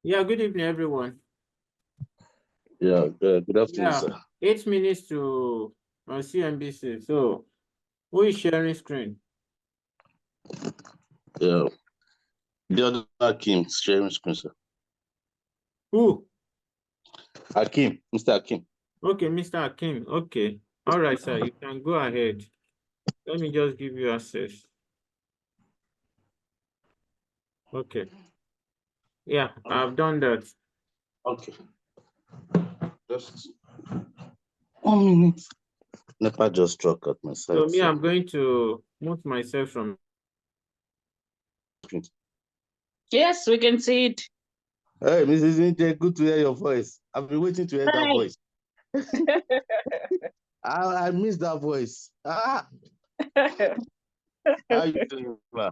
Yeah, good evening, everyone. Yeah, good afternoon, Yeah, sir. 8 minutes to CNBC. So, who is sharing screen? Yeah, the other Akim sharing screen, sir. Who? Akim, Mr. Akim. Okay, Mr. Akim. Okay. All right, sir. You can go ahead. Let me just give you access. Okay. Yeah, I've done that. Okay. Just 1 minute. Nepa just struck at my side. So, me, I'm going to move myself from. Yes, we can see it. Hey, Mrs. Inte, good to hear your voice. I've been waiting to hear that voice. I missed that voice. How are you doing, ma?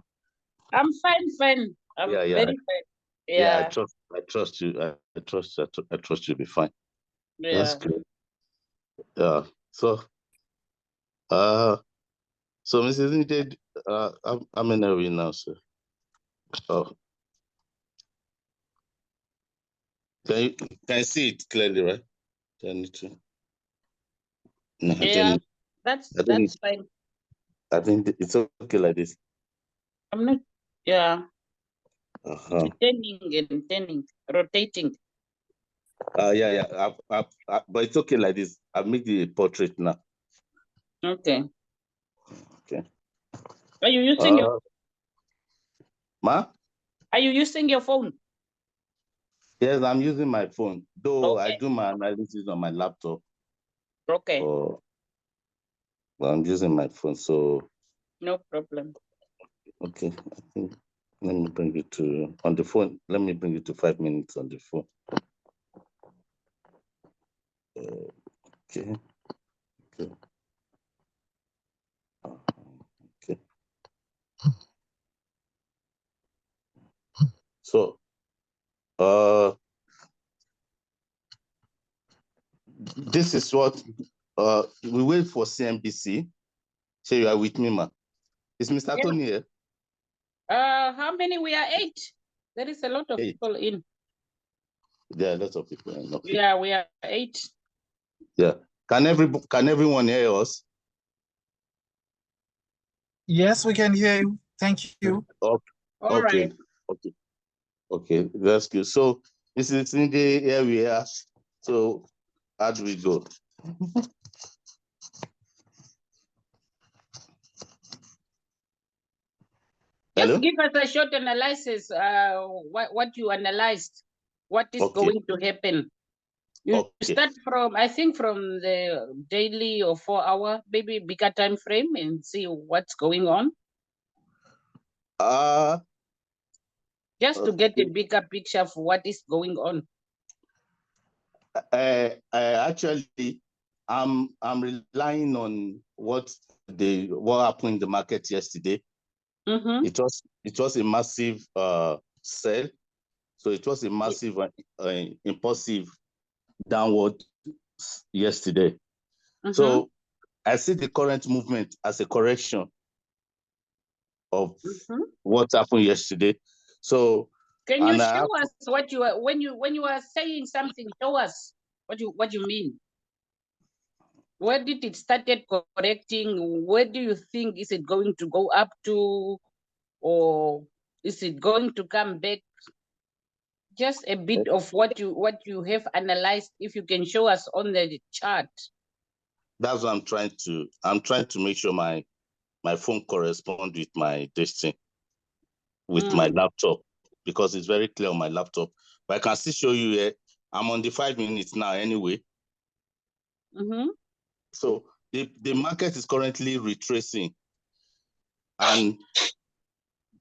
I'm fine. I'm Yeah. very fine. Yeah, Yeah. I trust you. I trust you'll be fine. That's Yeah. good. Yeah. So, Mrs. Inte, I'm in a way now, sir. Oh, can you see it clearly, right? I need to. No, Yeah. That's fine. I think it's okay like this. I'm not. Yeah. Uh-huh. Turning, rotating. Yeah. But it's okay like this. I'll make the portrait now. Okay. Okay. Are you using your? Ma? Are you using your phone? Yes, I'm using my phone. Though Okay. I do my analysis on my laptop. Okay. But I'm using my phone, so. No problem. Okay. I think let me bring it to on the phone. Let me bring it to 5 minutes on the phone. Okay. So, this is what we wait for CNBC. So you are with me, ma. Is Mr. Tony here? How many? We are 8. There is a lot of 8 people in. There are lots of people. Okay. Yeah, we are 8. Yeah. Can everyone hear us? Yes, we can hear you. Thank you. Okay. All right. Okay. That's good. So this is in the area. So how do we go? Just give us a short analysis. What you analyzed, what is going to happen. You start from, I think, from the daily or 4-hour, maybe bigger time frame, and see what's going on. Just to get a bigger picture of what is going on. Actually, I'm relying on what happened in the market yesterday. Mm-hmm. It was a massive sell, so it was a massive impulsive downward yesterday. Mm-hmm. So I see the current movement as a correction of what happened yesterday. So can you show us what you are when you are saying something? Show us what you mean. Where did it started correcting? Where do you think is it going to go up to, or is it going to come back? Just a bit of what you have analyzed, if you can show us on the chart. That's what I'm trying to make sure my phone corresponds with my destiny, with my laptop, because it's very clear on my laptop. But I can still show you here. I'm on the 5 minutes now anyway. Mm-hmm. So the market is currently retracing, and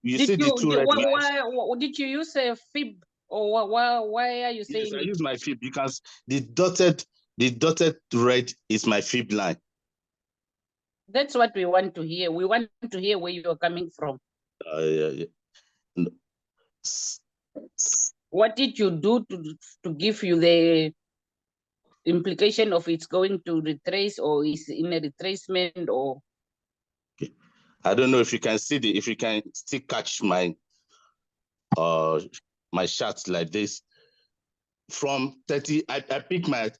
you see the two red lines. Did you use a fib, or why are you saying? Yes, I use my fib because the dotted red is my fib line. That's what we want to hear. We want to hear where you're coming from. Yeah. No. What did you do to give you the implication of it's going to retrace, or is in a retracement, or? I don't know if you can see if you can still catch my my shots like this. from 30, I pick my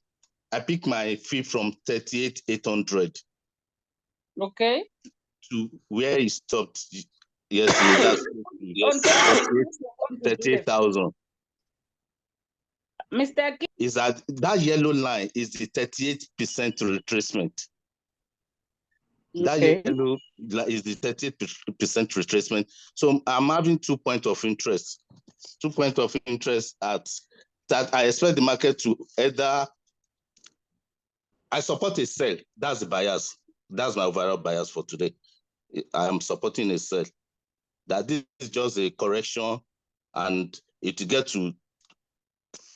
fee from 38,800 Okay. to where it stopped yesterday. That's On 38,000. Mr. King, Is that yellow line is the 38% retracement. That okay. yellow is the 38% retracement. So I'm having 2 points of interest. 2 points of interest at that. I expect the market to either. I support a sell. That's the bias. That's my overall bias for today. I am supporting a sell. That this is just a correction, and it will get to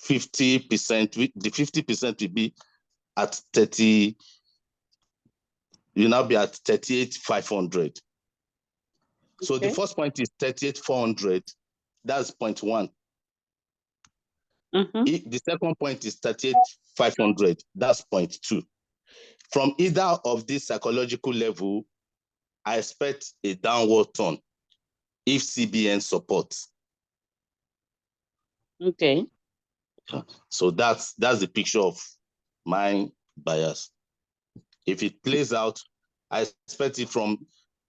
50%. The 50% will be at 30. You now be at 38,500. So the first point is 38,400. That's point 1. The second point is 38,500. That's point 2. From either of these psychological level, I expect a downward turn if CBN supports. Okay. So that's the picture of my bias. If it plays out, I expect it from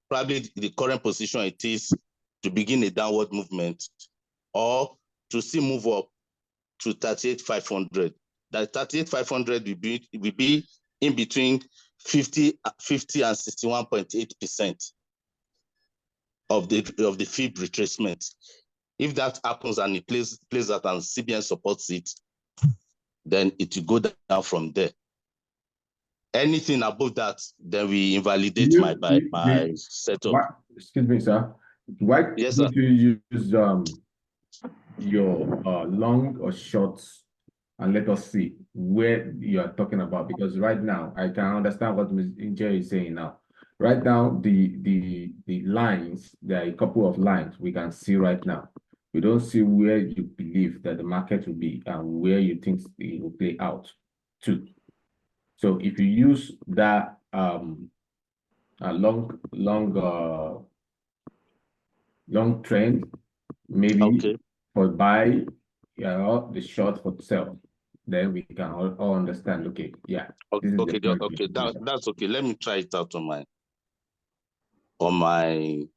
probably the current position it is to begin a downward movement, or to still move up to 38,500. That 38,500 will be in between 50 and 61.8% of the fib retracement. If that happens and it plays out and CBN supports it, then it will go down from there. Anything above that, then we invalidate my setup. Why, excuse me, sir. Why Yes, don't sir. you use your long or short, and let us see where you are talking about? Because right now I can understand what Ms. Inje is saying now. Right now, the lines, there are a couple of lines we can see right now. We don't see where you believe that the market will be and where you think it will play out to. So if you use that long trend, maybe for buy, the short for sell, then we can all understand. Okay, yeah. Okay, that's okay. Let me try it out on my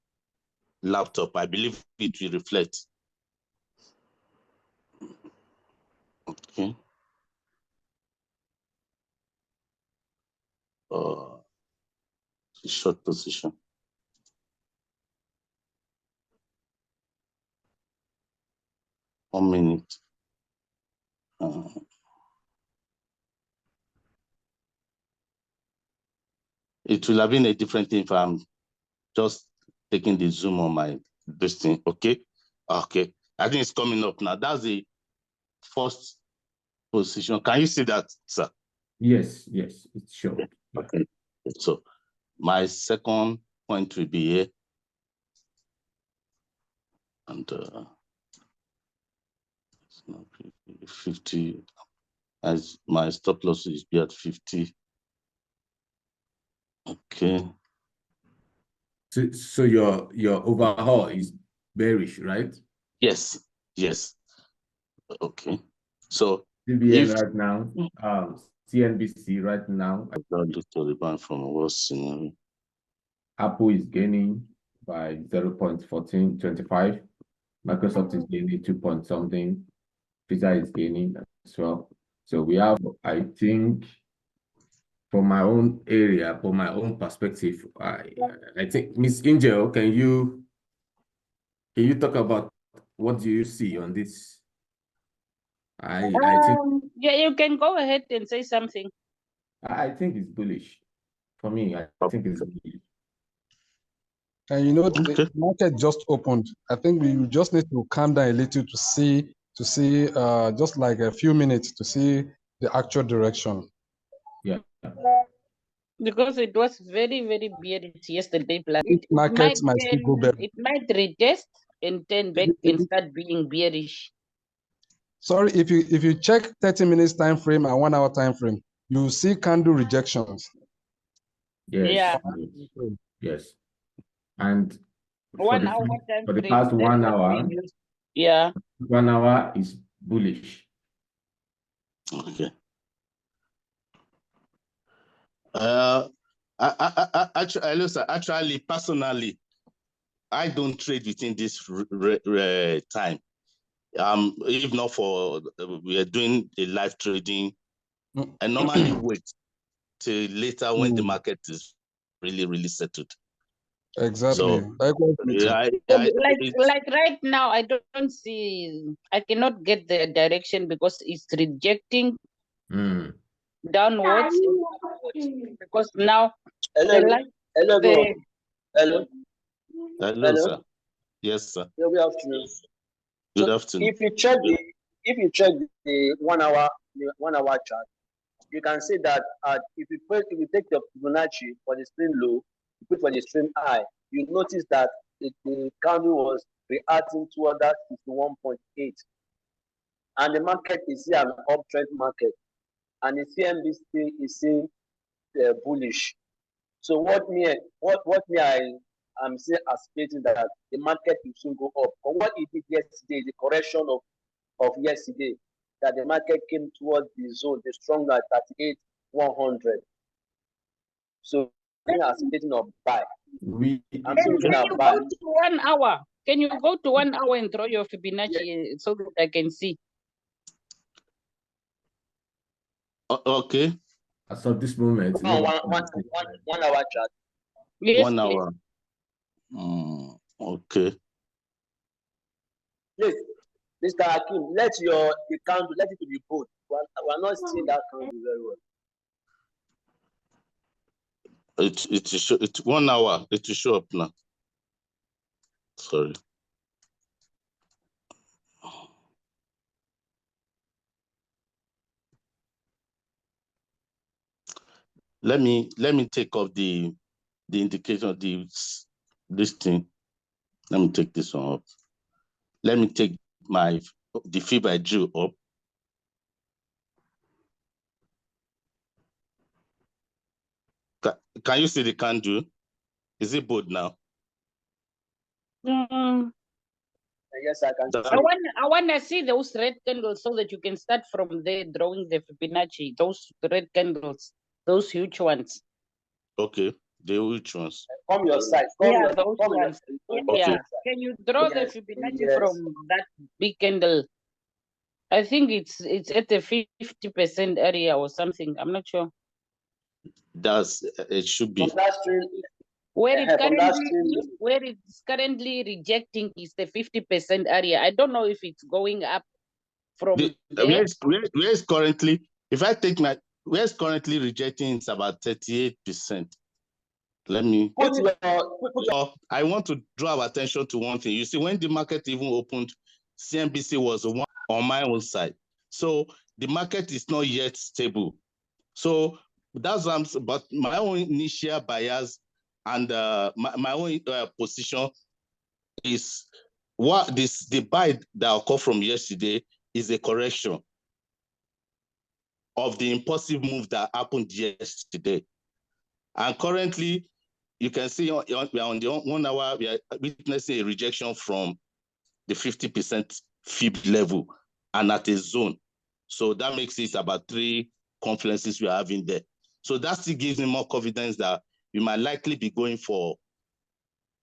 laptop. I believe it will reflect. Okay. Short position. One minute. It will have been a different thing if I'm just taking the zoom on my this thing. Okay. Okay. I think it's coming up now. That's the first position. Can you see that, sir? Yes, it's showing. Okay. So my second point will be here. And 50, as my stop loss is be at 50. Okay. So your overhaul is bearish, right? Yes. Okay. So CBN right now, CNBC right now. I look to the bank from a worse scenario. Apple is gaining by 0.1425. Microsoft is gaining 2 point something. Visa is gaining as well. So we have, I think, from my own area, from my own perspective, I think, Miss Angel, can you talk about what do you see on this? I think yeah, you can go ahead and say something. I think it's bullish. For me, I think it's bullish. And you know, the market just opened. I think we just need to calm down a little to see just like a few minutes to see the actual direction. Yeah. Because it was very, very bearish yesterday. Market might still go back. It might retest and turn back and start being bearish. Sorry, if you check 30 minutes time frame and 1 hour time frame, you see candle rejections. Yes. Yeah. Yes. And for the past 1 hour, yeah, 1 hour is bullish. Okay. Actually, personally, I don't trade within this time. If not for we are doing a live trading, I normally wait till later when the market is really settled. Exactly. So like right now, I don't see. I cannot get the direction because it's rejecting downwards and upwards. Because now Hello, hello, the hello, hello, sir. Yes, sir. Good afternoon. Good So afternoon. if you check the 1 hour chart, you can see that if you take the Fibonacci for the stream low, you put for the stream high, you notice that the candle was reacting toward that 51.8, and the market is here an uptrend market, and the CNBC is still bullish. So what me I am still anticipating that the market will soon go up. But what it did yesterday, the correction of yesterday, that the market came towards the zone, the stronger at 38,100. So I'm anticipating of buy. I'm still looking Can at you buy. go to 1 hour? Can you go to 1 hour and throw your Fibonacci so that I can see? Okay. As of this moment, No, nobody 1 hour chart. Yes, 1 please. hour. Okay. Please, Mr. Hakim, let the candle, let it to be both. We're not seeing that candle very well. It's 1 hour. It will show up now. Sorry. Let me take off the indicator of this thing. Let me take this one up. Let me take the fib I drew up. Can you see the candle? Is it bold now? Yes, I can see. I want to see those red candles so that you can start from there drawing the Fibonacci. Those red candles, those huge ones. Okay, the which ones? From your side. Yeah, those ones. Yeah. Okay. Can you draw the Fibonacci from that big candle? I think it's at the 50% area or something. I'm not sure. It should be. Where it's currently rejecting is the 50% area. I don't know if it's going up from there. Where is currently, if I take where is currently rejecting is about 38%. Let me I want to draw our attention to one thing. You see, when the market even opened, CNBC was one on my own side. So the market is not yet stable. So that's what I'm saying. But my own initial bias and my own position is the buy that occurred from yesterday is a correction of the impulsive move that happened yesterday. And currently, you can see we are on the 1 hour, we are witnessing a rejection from the 50% fib level and at a zone. So that makes it about 3 confluences we are having there. So that still gives me more confidence that we might likely be going for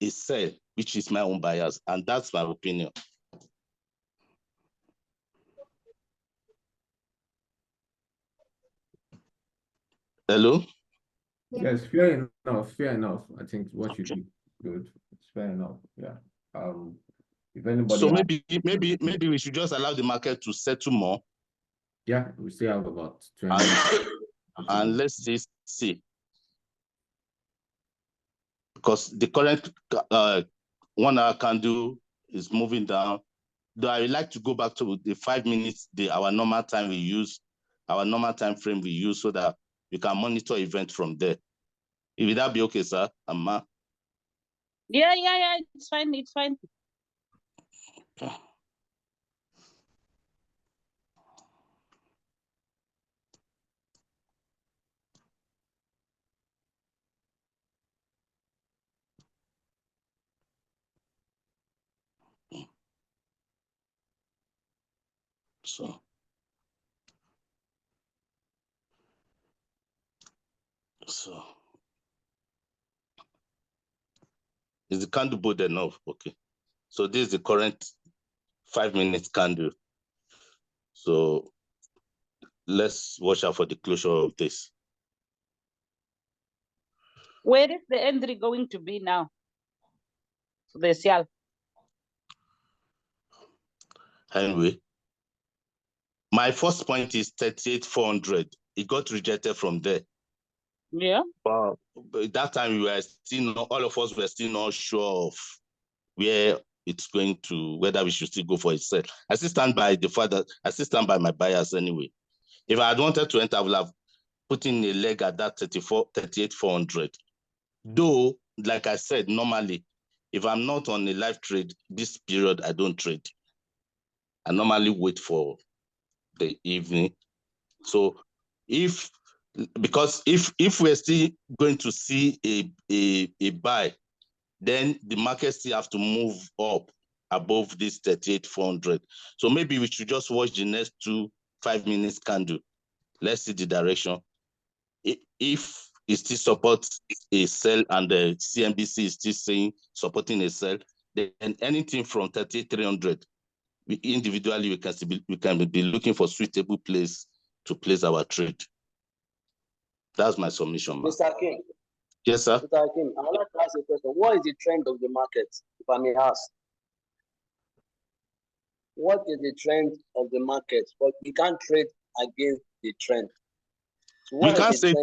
a sell, which is my own bias. And that's my opinion. Hello? Yes, fair enough. I think what you did good. It's fair enough. Yeah. If anybody So maybe we should just allow the market to settle more. Yeah, we still have about 20 and let's just see. Because the current 1 hour candle is moving down. Though I would like to go back to the 5 minutes, our normal time we use, our normal time frame we use so that we can monitor event from there. Will that be okay, sir? Amma? Yeah, it's fine. Okay. So So is the candle bold enough? Okay. So this is the current 5-minute candle. So let's watch out for the closure of this. Where is the entry going to be now? So the sell. Anyway, my first point is 38,400. It got rejected from there. Yeah. But that time we were still not, all of us were still not sure of where it's going to, whether we should still go for a sell. I still stand by the fact that I still stand by my buyers anyway. If I had wanted to enter, I would have put in a leg at that 38,400. Though, like I said, normally, if I'm not on a live trade, this period, I don't trade. I normally wait for the evening. So because if we're still going to see a buy, then the market still have to move up above this 38,400. So maybe we should just watch the next 2 5-minute candle. Let's see the direction. If it still supports a sell and the CNBC is still saying supporting a sell, then anything from 38,300, individually we can be looking for suitable place to place our trade. That's my submission, man. Mr. King. Yes, sir. Mr. King, I would like to ask a question. What is the trend of the market, if I may ask? What is the trend of the market? But we can't trade against the trend. So We can't say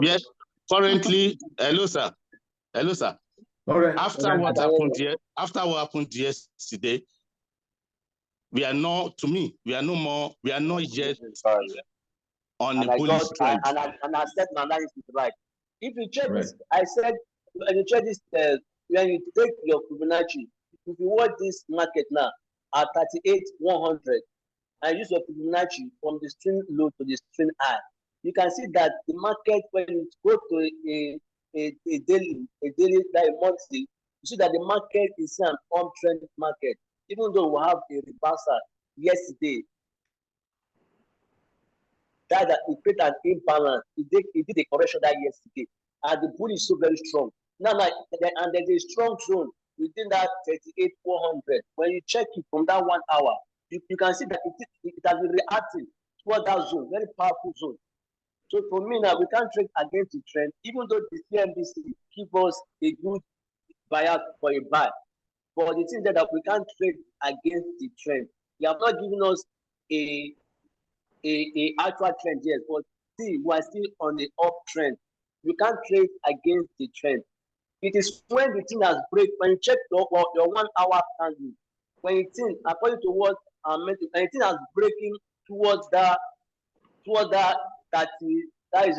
yes. Currently, hello, sir. Hello, sir. All right. After what happened yesterday, we are not, to me, we are not yet on a bullish trend. And I said my analysis is right. If you check Right. this, I said, when you check this, when you take your Fibonacci, if you watch this market now at 38,100, and use your Fibonacci from the string low to the string high, you can see that the market, when you go to a daily, like monthly, you see that the market is an uptrend market. Even though we have a reversal yesterday, that it created an imbalance. It did a correction that yesterday, and the bull is so very strong. Now, and there's a strong zone within that 38,400. When you check it from that 1 hour, you can see that it has been reacting toward that zone, very powerful zone. So for me now, we can't trade against the trend, even though the CNBC give us a good buyout for a buy. But the thing that we can't trade against the trend. They have not given us a actual trend yet, but see, we are still on the uptrend. You can't trade against the trend. It is when the thing has break, when you check your 1 hour candle, when you think, according to what I'm meant to, when the thing has breaking towards that 30, that is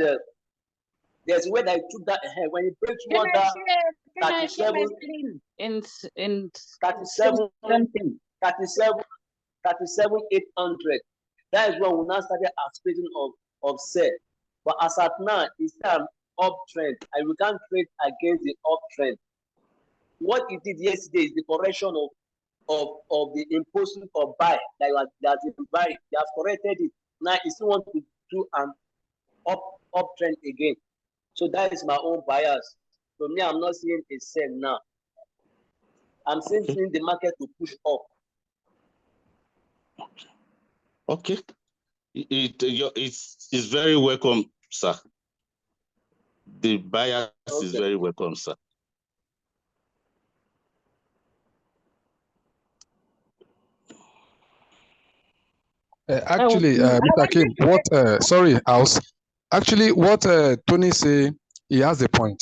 there's a way that it took that ahead. When it breaks toward that 37, in 37, 800. That is when we now started anticipating of sell. But as at now, it's an uptrend, and we can't trade against the uptrend. What it did yesterday is the correction of the impulsive of buy that you buy. They have corrected it. Now it still want to do an uptrend again. So that is my own bias. For me, I'm not seeing a sell now. I'm seeing the market to push up. Okay. It's very welcome, sir. The bias is very welcome, sir. Actually, Mr. Kim, sorry, House. Actually, what Tony say, he has a point.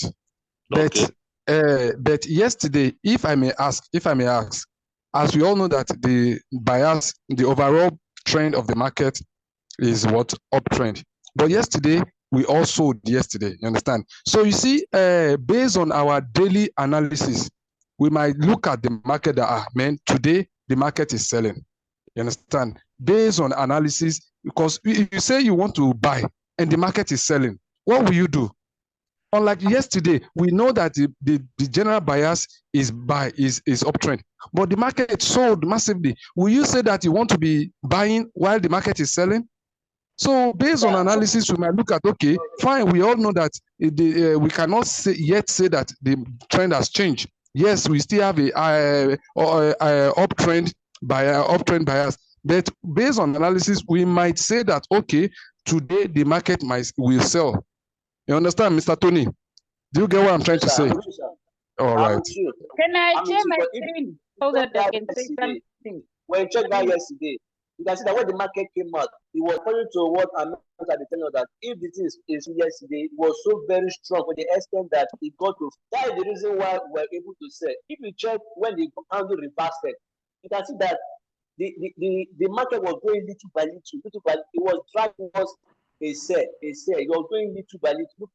But but yesterday, if I may ask, as we all know that the bias, the overall trend of the market is what uptrend. But yesterday, we all sold yesterday, you understand? So you see, based on our daily analysis, we might look at the market that, man, today the market is selling. You understand? Based on analysis, because if you say you want to buy and the market is selling, what will you do? Unlike yesterday, we know that the general bias is uptrend, but the market sold massively. Will you say that you want to be buying while the market is selling? So based on analysis, we might look at, okay, fine, we all know that we cannot yet say that the trend has changed. Yes, we still have a uptrend bias, but based on analysis, we might say that, okay, today the market will sell. You understand, Mr. Tony? Do you get what I'm trying to say? All right. Can I share my screen so that I can say something? When you check that yesterday, you can see that when the market came out, it was according to what I'm at the tenure that if the thing is yesterday, it was so very strong to the extent that it got to. That is the reason why we're able to sell. If you check when the handle reversed, you can see that the market was going little by little. It was driving us a sell. It was going little by little.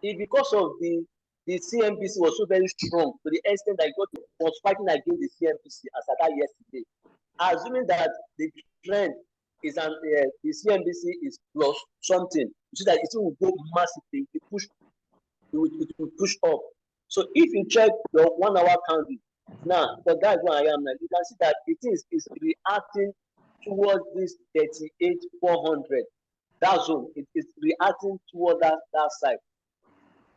It because of the CNBC was so very strong to the extent that it was fighting against the CNBC as at that yesterday. Assuming that the trend is the CNBC is plus something, you see that it will go massively. It will push up. So if you check the 1 hour candle, now, but that's where I am now. You can see that it is reacting towards this 38,400. That zone, it is reacting toward that side.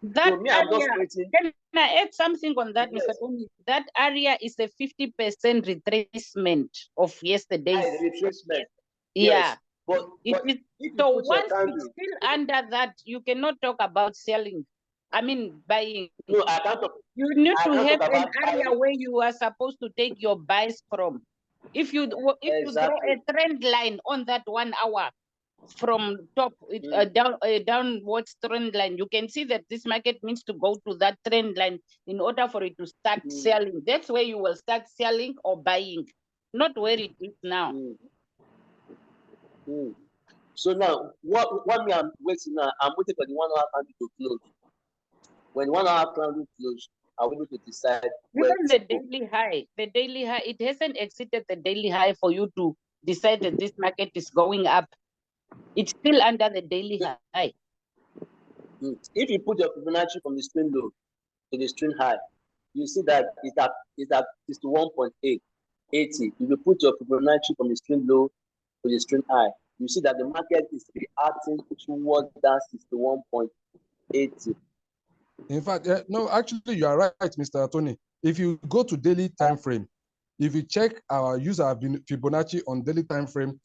That so me, I'm just waiting. Can I add something on that, yes. Mr. Tony? That area is a 50% retracement of yesterday's retracement. Yeah. Yes. But so once it's still under that, you cannot talk about selling. I mean buying. No, I can't talk. You need to have an area where you are supposed to take your buys from. If you draw a trend line on that 1 hour from top downwards trend line, you can see that this market needs to go to that trend line in order for it to start selling. That's where you will start selling or buying, not where it is now. So now, what me I'm waiting now, I'm waiting for the 1 hour candle to close. When 1 hour candle close, I'll be able to decide. Even the daily high, it hasn't exceeded the daily high for you to decide that this market is going up. It's still under the daily high. If you put your Fibonacci from the string low to the string high, you see that it's at 61.880. If you put your Fibonacci from the string low to the string high, you see that the market is reacting towards that 61.80. In fact, no, actually, you are right, Mr. Tony. If you go to daily time frame, if you check our user Fibonacci on daily time frame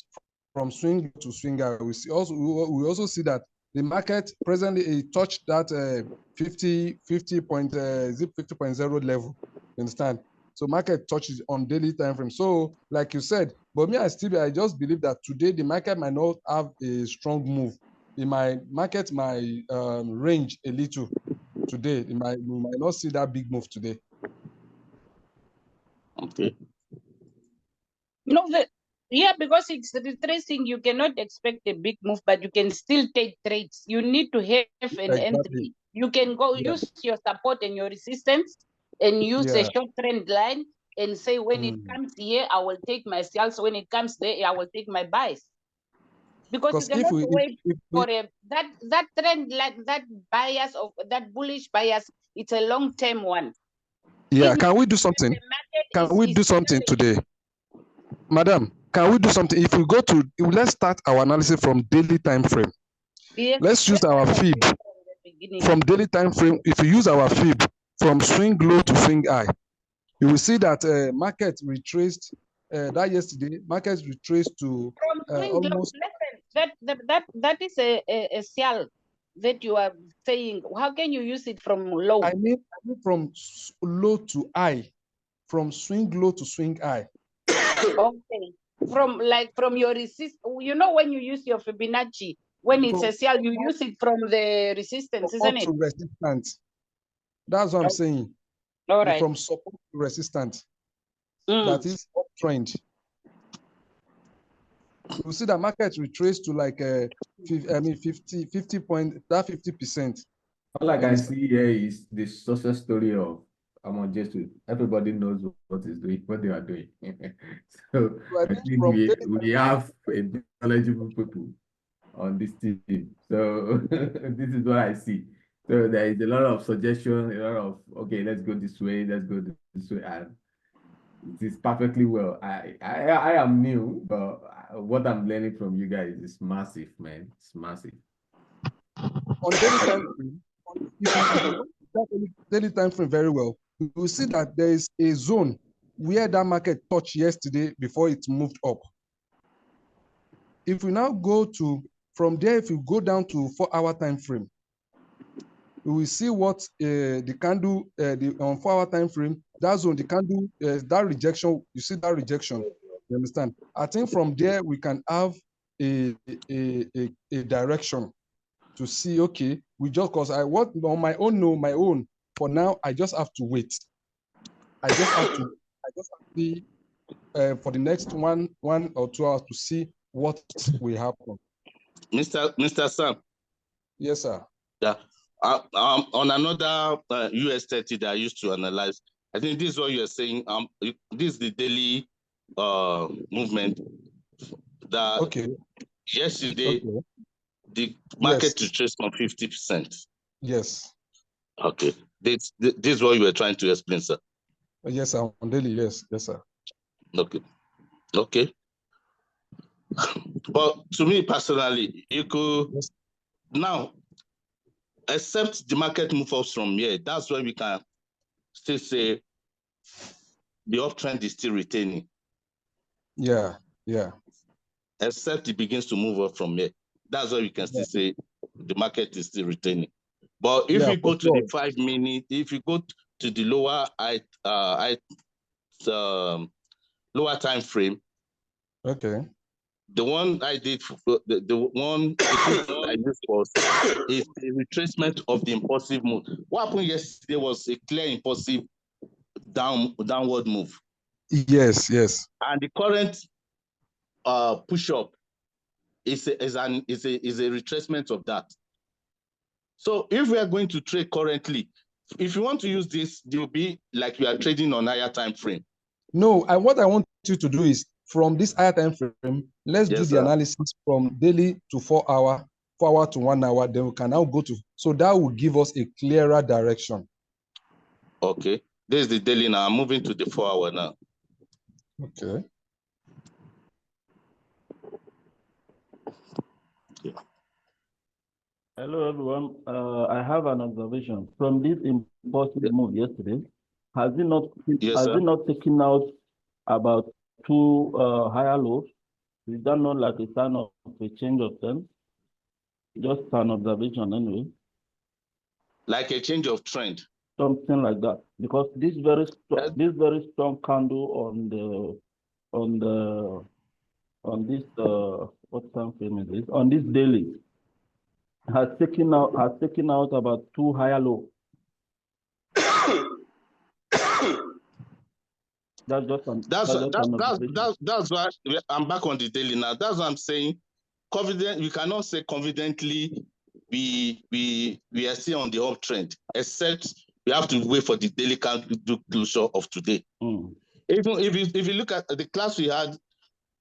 from swing to swinger, we also see that the market presently it touched that 50.0 level. You understand? So market touches on daily time frame. So, like you said, but me, I just believe that today the market might not have a strong move. Market might range a little today. We might not see that big move today. Okay. No, because it's retracing, you cannot expect a big move, but you can still take trades. You need to have an entry. You can go use your support and your resistance and use a short trend line and say, when it comes here, I will take my sales. When it comes there, I will take my buys. Because you cannot wait for that trend line, that bias of that bullish bias, it's a long-term one. Yeah, can we do something? Can we do something today? Madam, can we do something? If we go to, let's start our analysis from daily time frame. Yes, let's use our fib from daily time frame. If you use our fib from swing low to swing high, you will see that market retraced that yesterday. Markets retraced to almost. That is a sell that you are saying. How can you use it from low? I mean from low to high, from swing low to swing high. Okay, from your resist. You know, when you use your Fibonacci, when it's a sell, you use it from the resistance, isn't it? Resistance. That's what I'm saying. All right. From support to resistance. That is uptrend. You see the market retraced to like 50%. All I can see here is the success story of Jesu. Everybody knows what they are doing. So I think we have knowledgeable people on this team. So this is what I see. So there is a lot of suggestion, a lot of okay, let's go this way, and it is perfectly well. I am new, but what I'm learning from you guys is massive, man. It's massive. On daily time frame, if you look at daily time frame very well, you will see that there is a zone where that market touched yesterday before it moved up. If we now go to, from there, if you go down to 4-hour time frame, we will see what the candle, on 4-hour time frame, that zone, the candle, that rejection, you see that rejection, you understand? I think from there, we can have a direction to see, okay, we just, because I want on my own, for now, I just have to wait. I just have to see for the next one or 2 hours to see what will happen. Mr. Sam. Yes, sir. Yeah. On another US30 that I used to analyze, I think this is what you're saying. This is the daily movement that okay. Yesterday okay. the market Yes. retraced from 50%. Yes. Okay. This is what you were trying to explain, sir. Yes, sir. On daily, yes, sir. Okay. Okay. But to me personally, you could now, except the market move up from here, that's where we can still say the uptrend is still retaining. Yeah. Except it begins to move up from here. That's why we can still say the market is still retaining. But if you go to the 5 minute, if you go to the lower lower time frame, okay, the one I did, the one I used was a retracement of the impulsive move. What happened yesterday was a clear impulsive downward move. Yes. And the current push up is a retracement of that. So if we are going to trade currently, if you want to use this, it will be like you are trading on higher time frame. No, what I want you to do is from this higher time frame, let's do the analysis from daily to 4 hour, 4 hour to 1 hour. Then we can now go to, so that will give us a clearer direction. Okay, this is the daily now. I'm moving to the 4 hour now. Okay. Hello, everyone. I have an observation from this impulsive move yesterday. Has it not taken out about 2 higher lows? Is that not like a sign of a change of trend? Just an observation anyway. Like a change of trend. Something like that, because this very strong candle on this what time frame is this? On this daily has taken out about 2 higher lows. That's why I'm back on the daily now. That's what I'm saying. Confident, we cannot say confidently we are still on the uptrend, except we have to wait for the daily candle closure of today. Even if you look at the class we had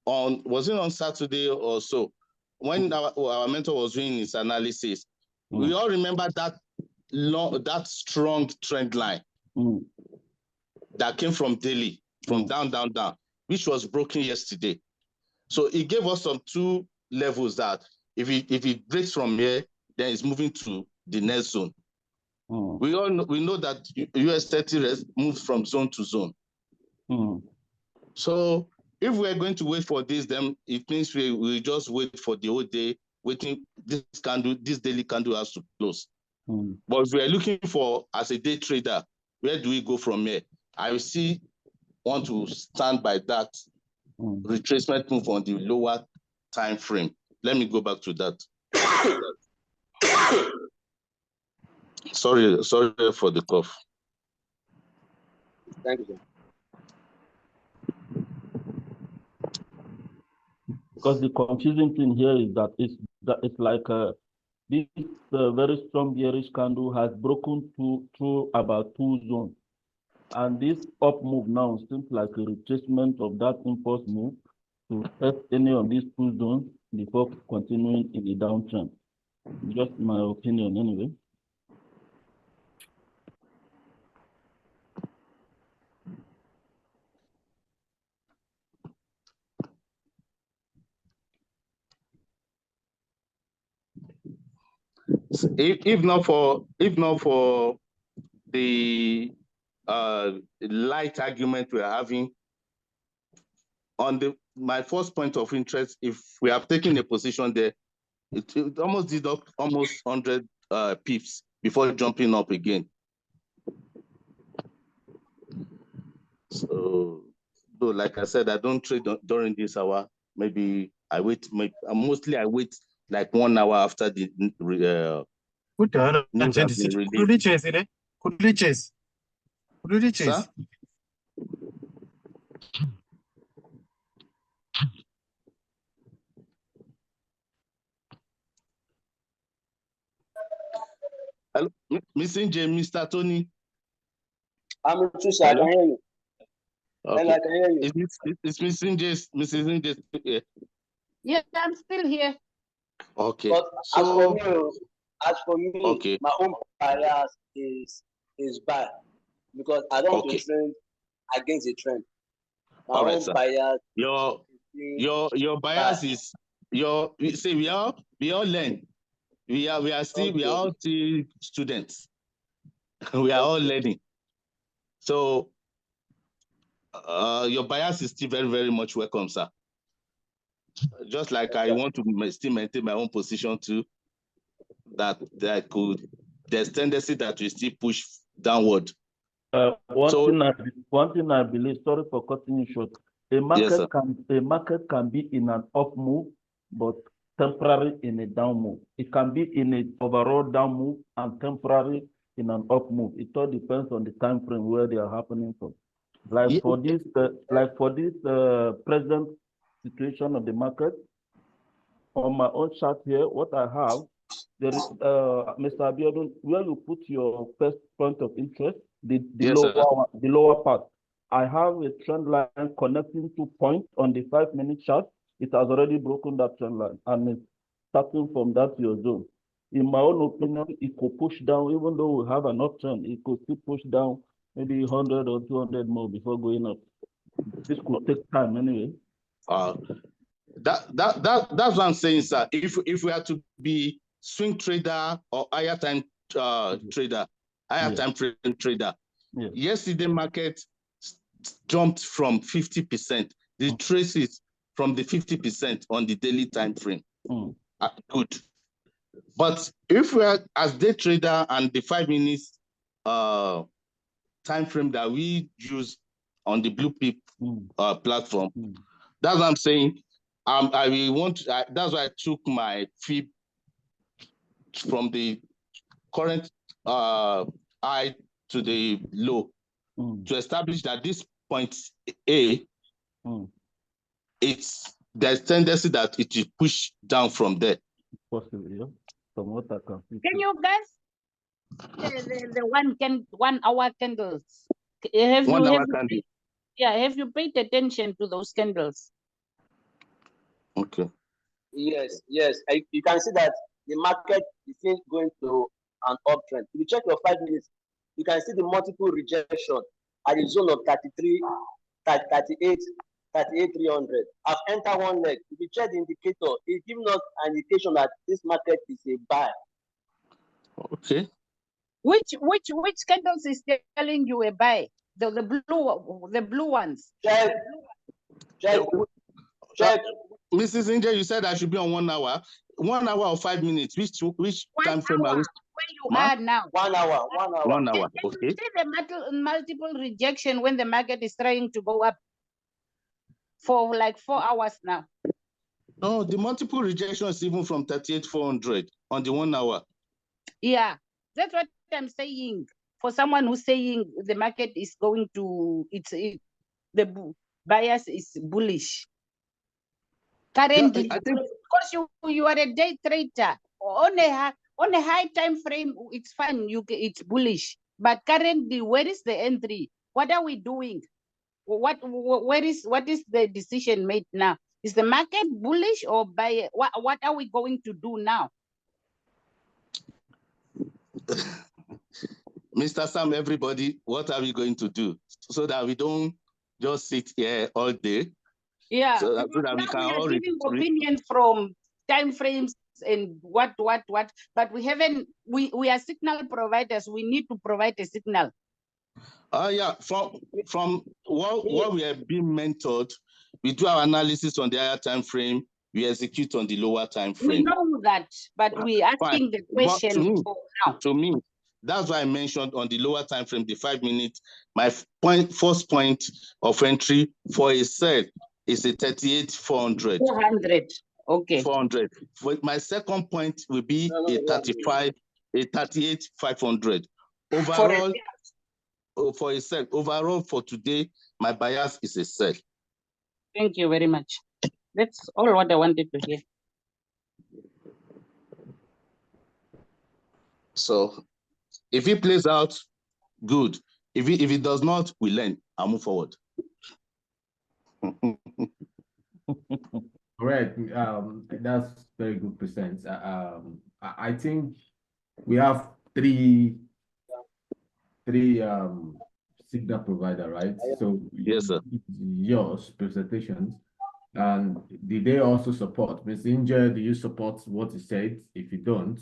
on, was it on Saturday or so, when our mentor was doing his analysis, we all remember that strong trend line that came from daily, from down, which was broken yesterday. So it gave us some 2 levels that if it breaks from here, then it's moving to the next zone. We know that US30 moves from zone to zone. So if we're going to wait for this, then it means we just wait for the whole day, waiting this daily candle has to close. But if we're looking for, as a day trader, where do we go from here? I want to stand by that retracement move on the lower time frame. Let me go back to that. Sorry for the cough. Thank you. Because the confusing thing here is that it's like this very strong bearish candle has broken through about 2 zones, and this up move now seems like a retracement of that impulse move to test any of these 2 zones before continuing in the downtrend. Just my opinion anyway. if not for the light argument we're having on my first point of interest, if we have taken a position there, it almost did up almost 100 pips before jumping up again. So like I said, I don't trade during this hour. Maybe I wait. Mostly I wait like 1 hour after the news has been released. Sir? Hello, Mr. Tony. I'm in Tusa, I can hear you. Okay. I can hear you. It's Mrs. Nje. Yeah, I'm still here. Okay. But So as for me, okay, my own bias is bad because I don't want to trend against the trend. My own bias. Your bias is see, we all learn. We are all still students. We are all learning. So your bias is still very, very much welcome, sir. Just like I want to still maintain my own position too, that there's tendency that we still push downward. One thing I believe, sorry for cutting you short, a market can be in an up move, but temporary in a down move. It can be in an overall down move and temporary in an up move. It all depends on the time frame where they are happening from. For this present situation of the market, on my own chart here, what I have, there is, Mr. Abiodun, where you put your first point of interest, the lower part. I have a trend line connecting 2 points on the 5-minute chart. It has already broken that trend line, and it's starting from that your zone. In my own opinion, it could push down, even though we have an uptrend, it could still push down maybe 100 or 200 more before going up. This could take time anyway. That's what I'm saying, sir. If we are to be swing trader or higher time trader, time frame trader, yesterday market jumped from 50%. The traces from the 50% on the daily time frame are good. But if we are as day trader and the 5 minutes time frame that we use on the Blue Pip platform, that's what I'm saying. That's why I took my fib from the current high to the low to establish that this point A, there's tendency that it will push down from there. Possibly, yeah. From what I can see. Can you guys the 1 hour candles? Have you paid attention to those candles? Okay. Yes. You can see that the market is going to an uptrend. If you check your 5 minutes, you can see the multiple rejection at the zone of 33, 38, 300. I've entered one leg. If you check the indicator, it's giving us an indication that this market is a buy. Okay. Which candles is telling you a buy? The blue ones. Check. Mrs. Inge, you said I should be on 1 hour. 1 hour or 5 minutes? Which time frame are we? Where you are now? 1 hour. 1 hour. Can Okay. you see the multiple rejection when the market is trying to go up for like 4 hours now? No, the multiple rejections even from 38,400 on the 1 hour. Yeah, that's what I'm saying. For someone who's saying the market is going to, the bias is bullish. Currently, because you are a day trader on a high time frame, it's fine. It's bullish. But currently, where is the entry? What are we doing? What is the decision made now? Is the market bullish or buy? What are we going to do now? Mr. Sam, everybody, what are we going to do so that we don't just sit here all day? Yeah, so that we can are all giving opinions from time frames and what, but we haven't, we are signal providers. We need to provide a signal. Yeah, from what we have been mentored, we do our analysis on the higher time frame, we execute on the lower time We frame. know that, but we are asking the question for now. To me, that's why I mentioned on the lower time frame, the 5 minutes, my first point of entry for a sell is a 38,400. 400, okay. 400. My second point will be a 38,500. Overall, for a sell. Overall, for today, my bias is a sell. Thank you very much. That's all what I wanted to hear. So, if it plays out, good. If it does not, we learn and move forward. Right. That's very good percent. I think we have three signal provider, right? So yes, sir. Yours presentations, and did they also support? Ms. Inja, do you support what he said? If you don't,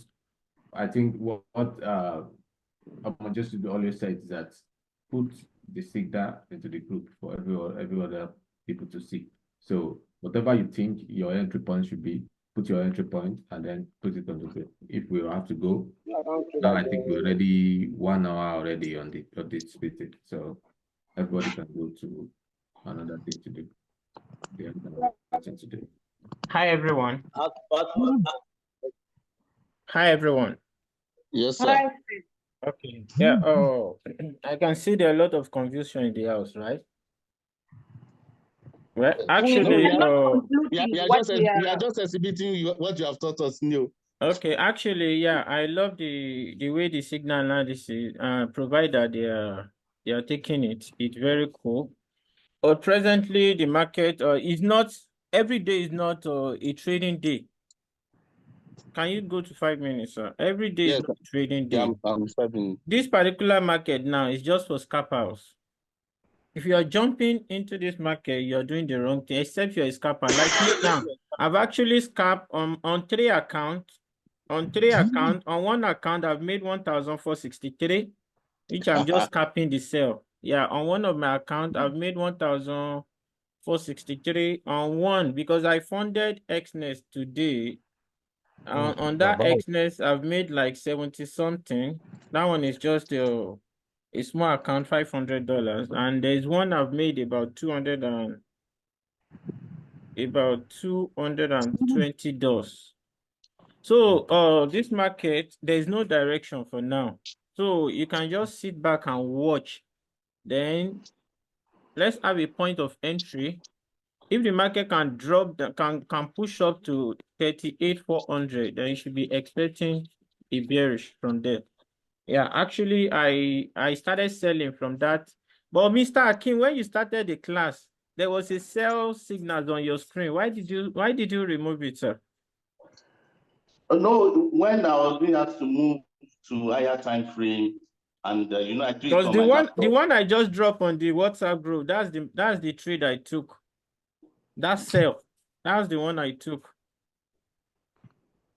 I think what I'm just always say is that put the signal into the group for every other people to see. So whatever you think your entry point should be, put your entry point and then put it on the group. If we have to go, now I think we're already 1 hour already on this meeting. So everybody can go to another thing to do. To do. Hi, everyone. Hi, everyone. Yes, sir. Okay. Yeah. Oh, I can see there are a lot of confusion in the house, right? Well, actually, we are just exhibiting what you have taught us new. Okay, actually, yeah, I love the way the signal analysis provider they are taking it. It's very cool. But presently, the market is not every day is not a trading day. Can you go to 5 minutes, sir? Every day is not a trading day. I'm 5 minutes. This particular market now is just for scalpers. If you are jumping into this market, you're doing the wrong thing, except you're a scalper. Like me now, I've actually scalped on 3 accounts. On 3 accounts, on 1 account, I've made 1,463, which I'm just capping the sell. Yeah, on one of my accounts, I've made 1,463 on one because I funded EXNESS today. On that EXNESS, I've made like 70 something. That one is just a small account, $500, and there's one I've made about $220. So this market, there's no direction for now. So you can just sit back and watch. Then let's have a point of entry. If the market can drop, can push up to 38,400, then you should be expecting a bearish from there. Yeah, actually, I started selling from that. But Mr. Akin, when you started the class, there was a sell signal on your screen. Why did you remove it, sir? No, when I was being asked to move to higher time frame, and I do it Because on my laptop. The one I just dropped on the WhatsApp group, that's the trade I took. That sell, that's the one I took.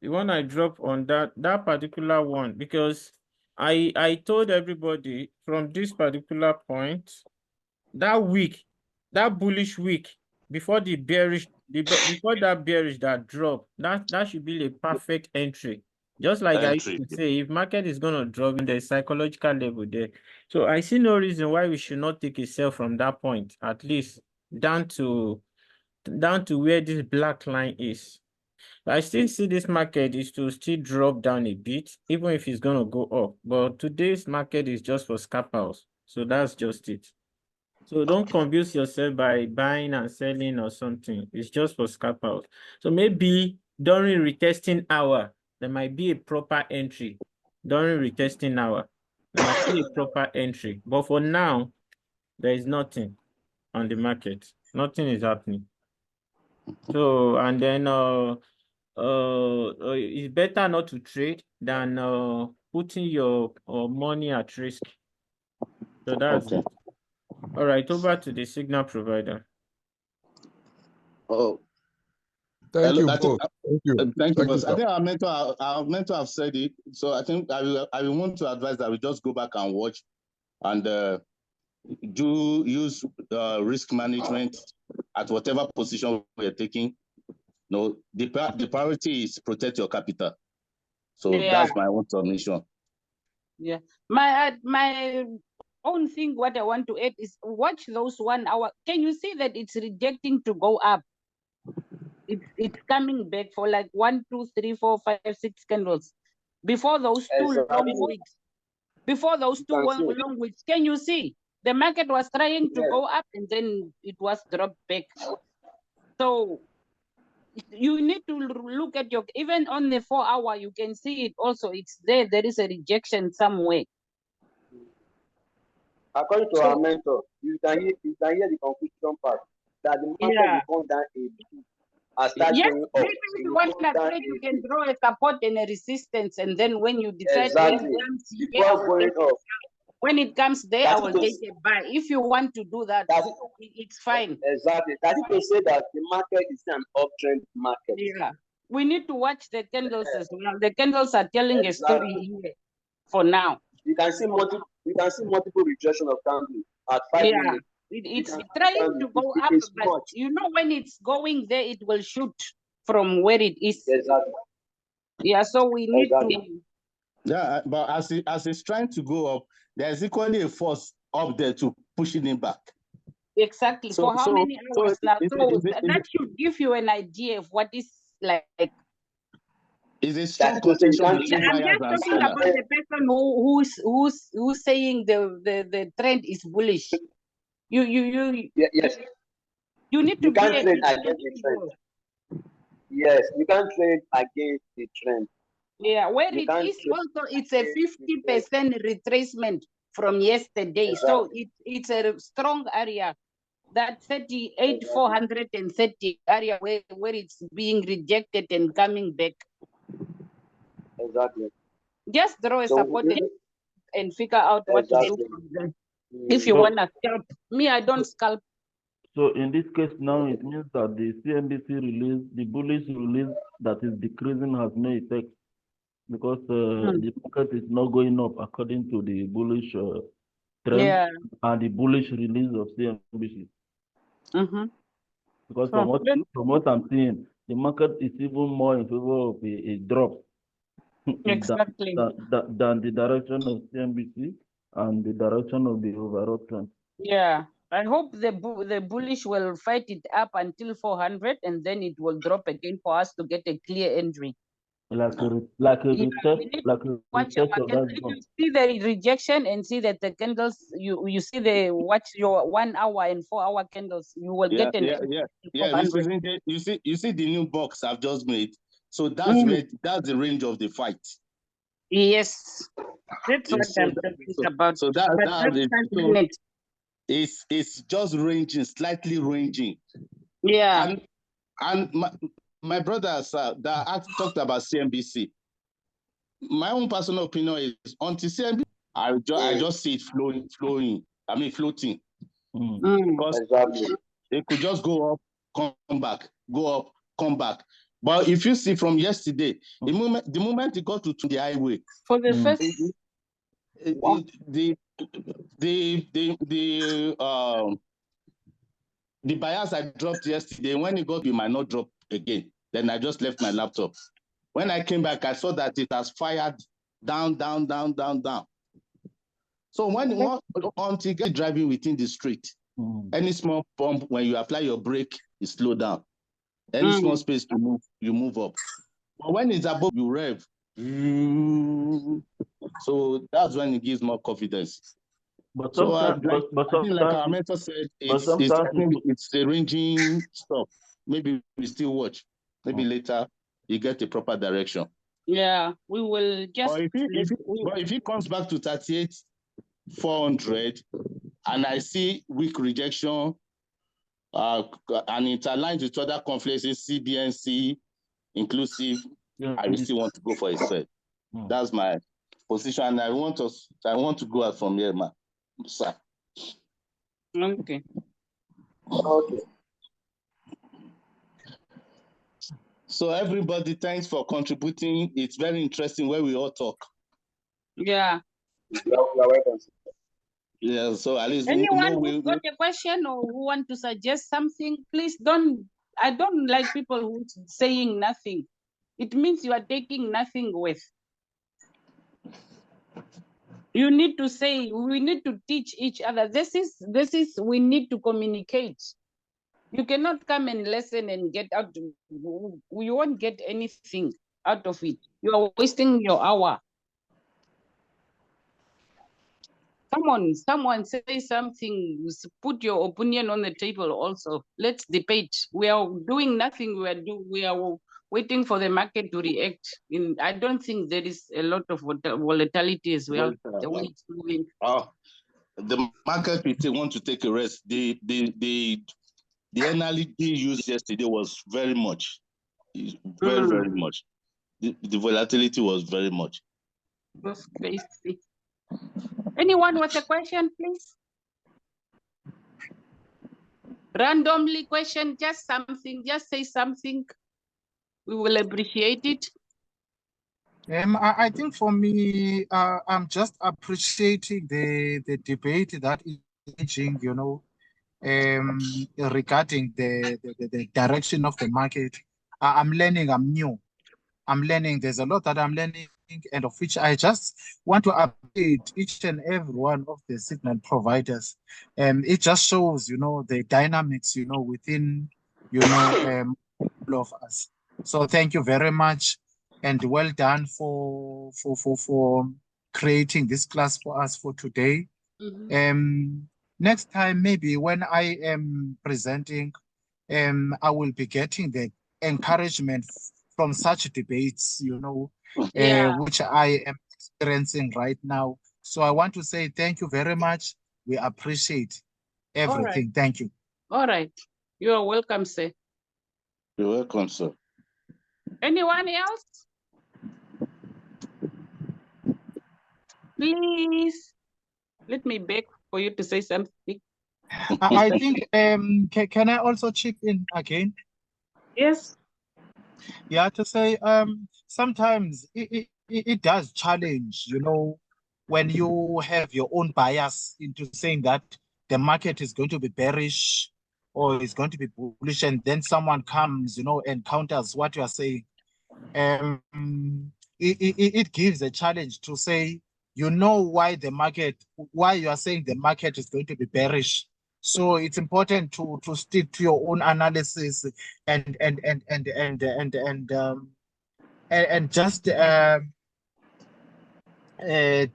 The one I dropped on that particular one, because I told everybody from this particular point, that week, that bullish week, before the bearish, before that bearish that drop, that should be a perfect entry. Just like I used to say, if market is gonna drop, there's psychological level there. So I see no reason why we should not take a sell from that point, at least down to where this black line is. I still see this market is to still drop down a bit, even if it's gonna go up. But today's market is just for scalpers, so that's just it. So don't confuse yourself by buying and selling or something. It's just for scalpers. So maybe during retesting hour, there might be a proper entry. During retesting hour, there might be a proper entry. But for now, there is nothing on the market. Nothing is happening. So, and then it's better not to trade than putting your money at risk. So that's it. All right, over to the signal provider. Oh, Thank you I think, both. Thank you. thank you, Thank you, boss. I sir. think I meant to have said it. So I think I will want to advise that we just go back and watch and do use risk management at whatever position we're taking. No, the priority is protect your capital. So that's my own submission. Yeah, my own thing. What I want to add is watch those 1 hour. Can you see that it's rejecting to go up? It's coming back for like 1, 2, 3, 4, 5, 6 candles before those two long weeks. Before those two long weeks, can you see the market was trying to go up and then it was dropped back? So you need to look at your, even on the 4 hour, you can see it also. It's there. There is a rejection somewhere. According to our mentor, you can hear the conclusion part that the market will come down a bit and start going up. Maybe if you want to trade, you can draw a support and a resistance, and then when you decide when it comes there, I will take a buy. If you want to do that, it's fine. Exactly. That's to say that the market is an uptrend market. Yeah. We need to watch the candles as well. The candles are telling a story here for now. You can see multiple rejection of candles at 5 minutes. It's trying to go up, but you know when it's going there, it will shoot from where it is. Exactly. Yeah, so we need to. Yeah, but as it's trying to go up, there's equally a force up there to pushing it back. Exactly. For how many hours now? So that should give you an idea of what is like. Is a strong contention between I'm buyers just and talking sellers. about the person who's saying the trend is bullish. You need to can't trade against the trend. Yes, you can't trade against the trend. Yeah, where it is also, it's a 50% retracement from yesterday. Exactly. So it's a strong area. That 38,430 area where it's being rejected and coming back. Exactly. Just draw a support and figure out what to do from there. If you want to scalp, me, I don't scalp. So in this case now, it means that the CNBC release, the bullish release that is decreasing has no effect because the market is not going up according to the bullish trend and the bullish release of CNBC. Because from what I'm seeing, the market is even more in favor of a drop exactly than the direction of CNBC and the direction of the overall trend. Yeah, I hope the bullish will fight it up until 400 and then it will drop again for us to get a clear entry. Like a retest of that. If you see the rejection and see that the candles, you see the watch your 1 hour and 4 hour candles, you will get an you see the new box I've just made. So that's that's the range of the fight. Yes, that's what I'm talking about. So it's just ranging, slightly ranging. Yeah. And my brothers that talked about CNBC. My own personal opinion is until CNBC, I just see it flowing. I mean floating. Because it could just go up, come back, go up, come back. But if you see from yesterday, the moment it got to the highway, for the first the bias I dropped yesterday, when it got, it might not drop again. Then I just left my laptop. When I came back, I saw that it has fired down. So until you get driving within the street, any small pump, when you apply your brake, you slow down. Any small space to move, you move up. But when it's above, you rev. So that's when it gives more confidence. But so I think like our mentor said, it's a ranging stuff. Maybe we still watch. Maybe later you get the proper direction. Yeah, we will just. But if it comes back to 38,400, and I see weak rejection, and it aligns with other conferences, CBNC, inclusive, I still want to go for a sell. That's my position, and I want to go out from here, man. Sir. Okay. So everybody, thanks for contributing. It's very interesting where we all talk. Yeah. You're welcome. Yeah, so at least Anyone who got a question or who want to suggest something, please don't. I don't like people who saying nothing. It means you are taking nothing with. You need to say, we need to teach each other. We need to communicate. You cannot come and listen and get out. You won't get anything out of it. You are wasting your hour. Someone say something, put your opinion on the table also. Let's debate. We are doing nothing. We are waiting for the market to react. I don't think there is a lot of volatility as well. The way it's moving. The market people want to take a rest. The analogy used yesterday was very much. Very much. The volatility was very much. It was crazy. Anyone with a question, please? Randomly question, just something, just say something. We will appreciate it. I think for me, I'm just appreciating the debate that is raging, you know, regarding the direction of the market. I'm learning, I'm new. I'm learning, there's a lot that I'm learning, and of which I just want to update each and every one of the signal providers. It just shows, you know, the dynamics, you know, within, you know, all of us. So thank you very much, and well done for creating this class for us for today. Next time, maybe when I am presenting, I will be getting the encouragement from such debates, you know, which I am experiencing right now. So I want to say thank you very much. We appreciate everything. Right. Thank you. All right. You are welcome, sir. You're welcome, sir. Anyone else? Please, let me beg for you to say something. I think, can I also chip in again? Yes. Yeah, to say, sometimes it does challenge, you know, when you have your own bias into saying that the market is going to be bearish or is going to be bullish, and then someone comes, you know, and counters what you are saying. It gives a challenge to say, you know, why you are saying the market is going to be bearish. So it's important to stick to your own analysis and just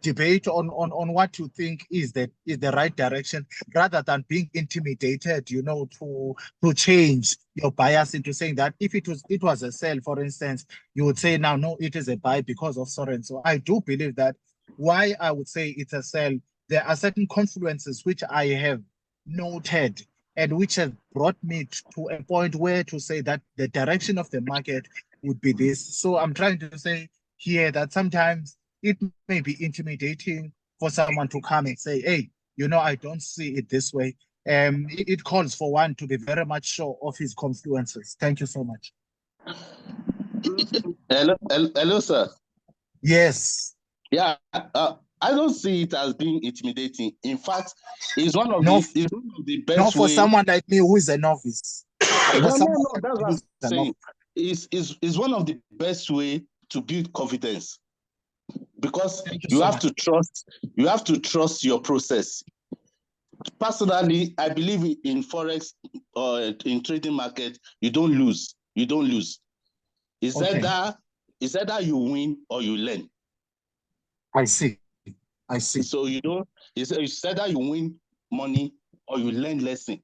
debate on what you think is the right direction, rather than being intimidated, you know, to change your bias into saying that if it was a sell, for instance, you would say now no, it is a buy because of so and so. I do believe that why I would say it's a sell, there are certain confluences which I have noted and which have brought me to a point where to say that the direction of the market would be this. So I'm trying to say here that sometimes it may be intimidating for someone to come and say, hey, you know, I don't see it this way. It calls for one to be very much sure of his confluences. Thank you so much. Hello, sir. Yes. Yeah, I don't see it as being intimidating. In fact, it's one of the best. Not for someone like me who is a novice. No, that's what I'm saying. It's one of the best way to build confidence, because you have to trust your process. Personally, I believe in forex or in trading market, you don't lose. It's either you win or you learn. I see. So it's either you win money or you learn lesson.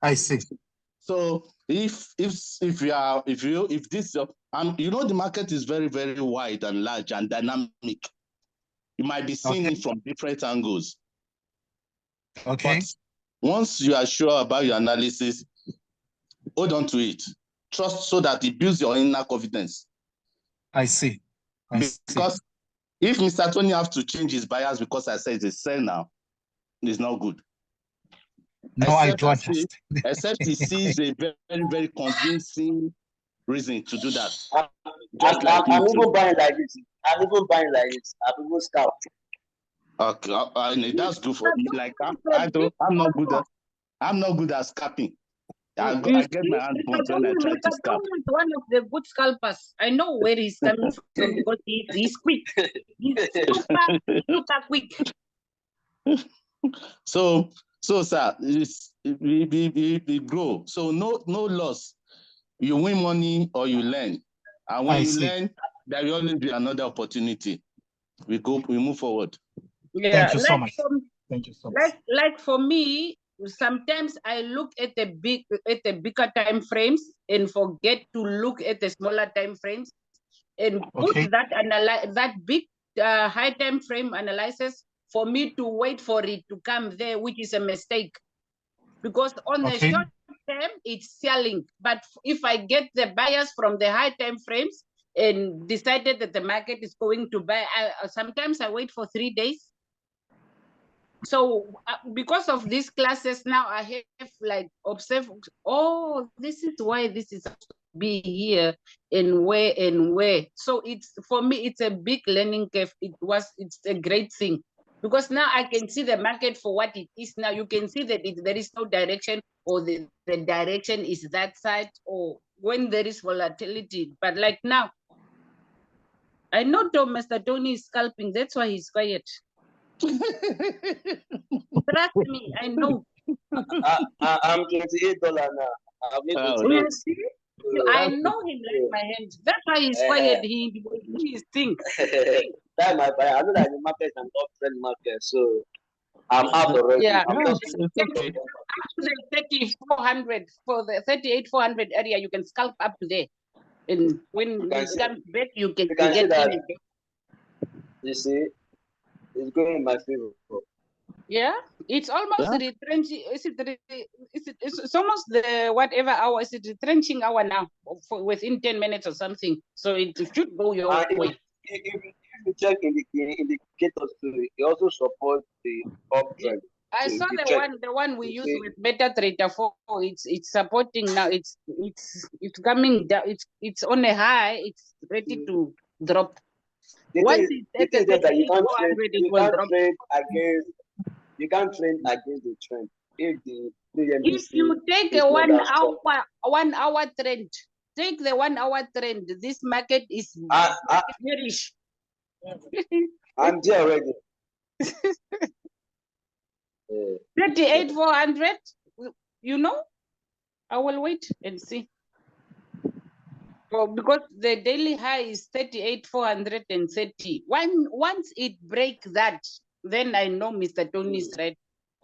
I see. So if this, you know, the market is very, very wide and large and dynamic. You might be seeing it from different angles. Okay. But once you are sure about your analysis, hold on to it. Trust, so that it builds your inner confidence. I see. Because if Mr. Tony has to change his bias because I said it's a sell now, it's not good. No, I do understand. Except he sees a very, very convincing reason to do that. I'm even buying like this. I'm even buying like this. I'm even scalp. Okay, that's good for me. Like I'm not good at scalping. I get my hand burnt when I try to scalp. Is one of the good scalpers. I know where he's coming from because he's quick. He's super quick. So sir, we grow. So no loss. You win money or you learn. And when you learn, there will always be another opportunity. We move forward. Yeah, thank you so much. Thank you so much. Like for me, sometimes I look at the bigger time frames and forget to look at the smaller time frames and put that big high time frame analysis for me to wait for it to come there, which is a mistake. Because on the short term, it's selling. But if I get the buyers from the high time frames and decided that the market is going to buy, sometimes I wait for 3 days. So because of these classes now, I have like observed, oh, this is why this is be here and where. So it's, for me, it's a big learning curve. It's a great thing because now I can see the market for what it is now. You can see that there is no direction, or the direction is that side, or when there is volatility. But like now, I know Mr. Tony is scalping. That's why he's quiet. Trust me, I know. I'm $28 now. You see? I know him like my hand. That's why he's quiet. He is think. That's my buyer. I know that the market is an uptrend market, so I'm out already. Yeah, I'm no, just up to the 3,400 for the 38,400 area, you can scalp up to there. And when it comes back, you can see get that. in. You see, it's going in my favor. Yeah, it's almost retrenching. It's almost the whatever hour. Is it retrenching hour now for within 10 minutes or something? So it should go your way. If you check indicators too, it also supports the uptrend. I saw the one we use with MetaTrader 4. It's supporting now. It's coming down. It's on a high. It's ready to drop. Once it's at the 3,400, it will drop. You can't trade against the trend. If you take a 1 hour trend, take the 1 hour trend. This market is bearish. I'm there already. 38,400. You know, I will wait and see. Well, because the daily high is 38,430. Once it breaks that, then I know Mr. Tony is right.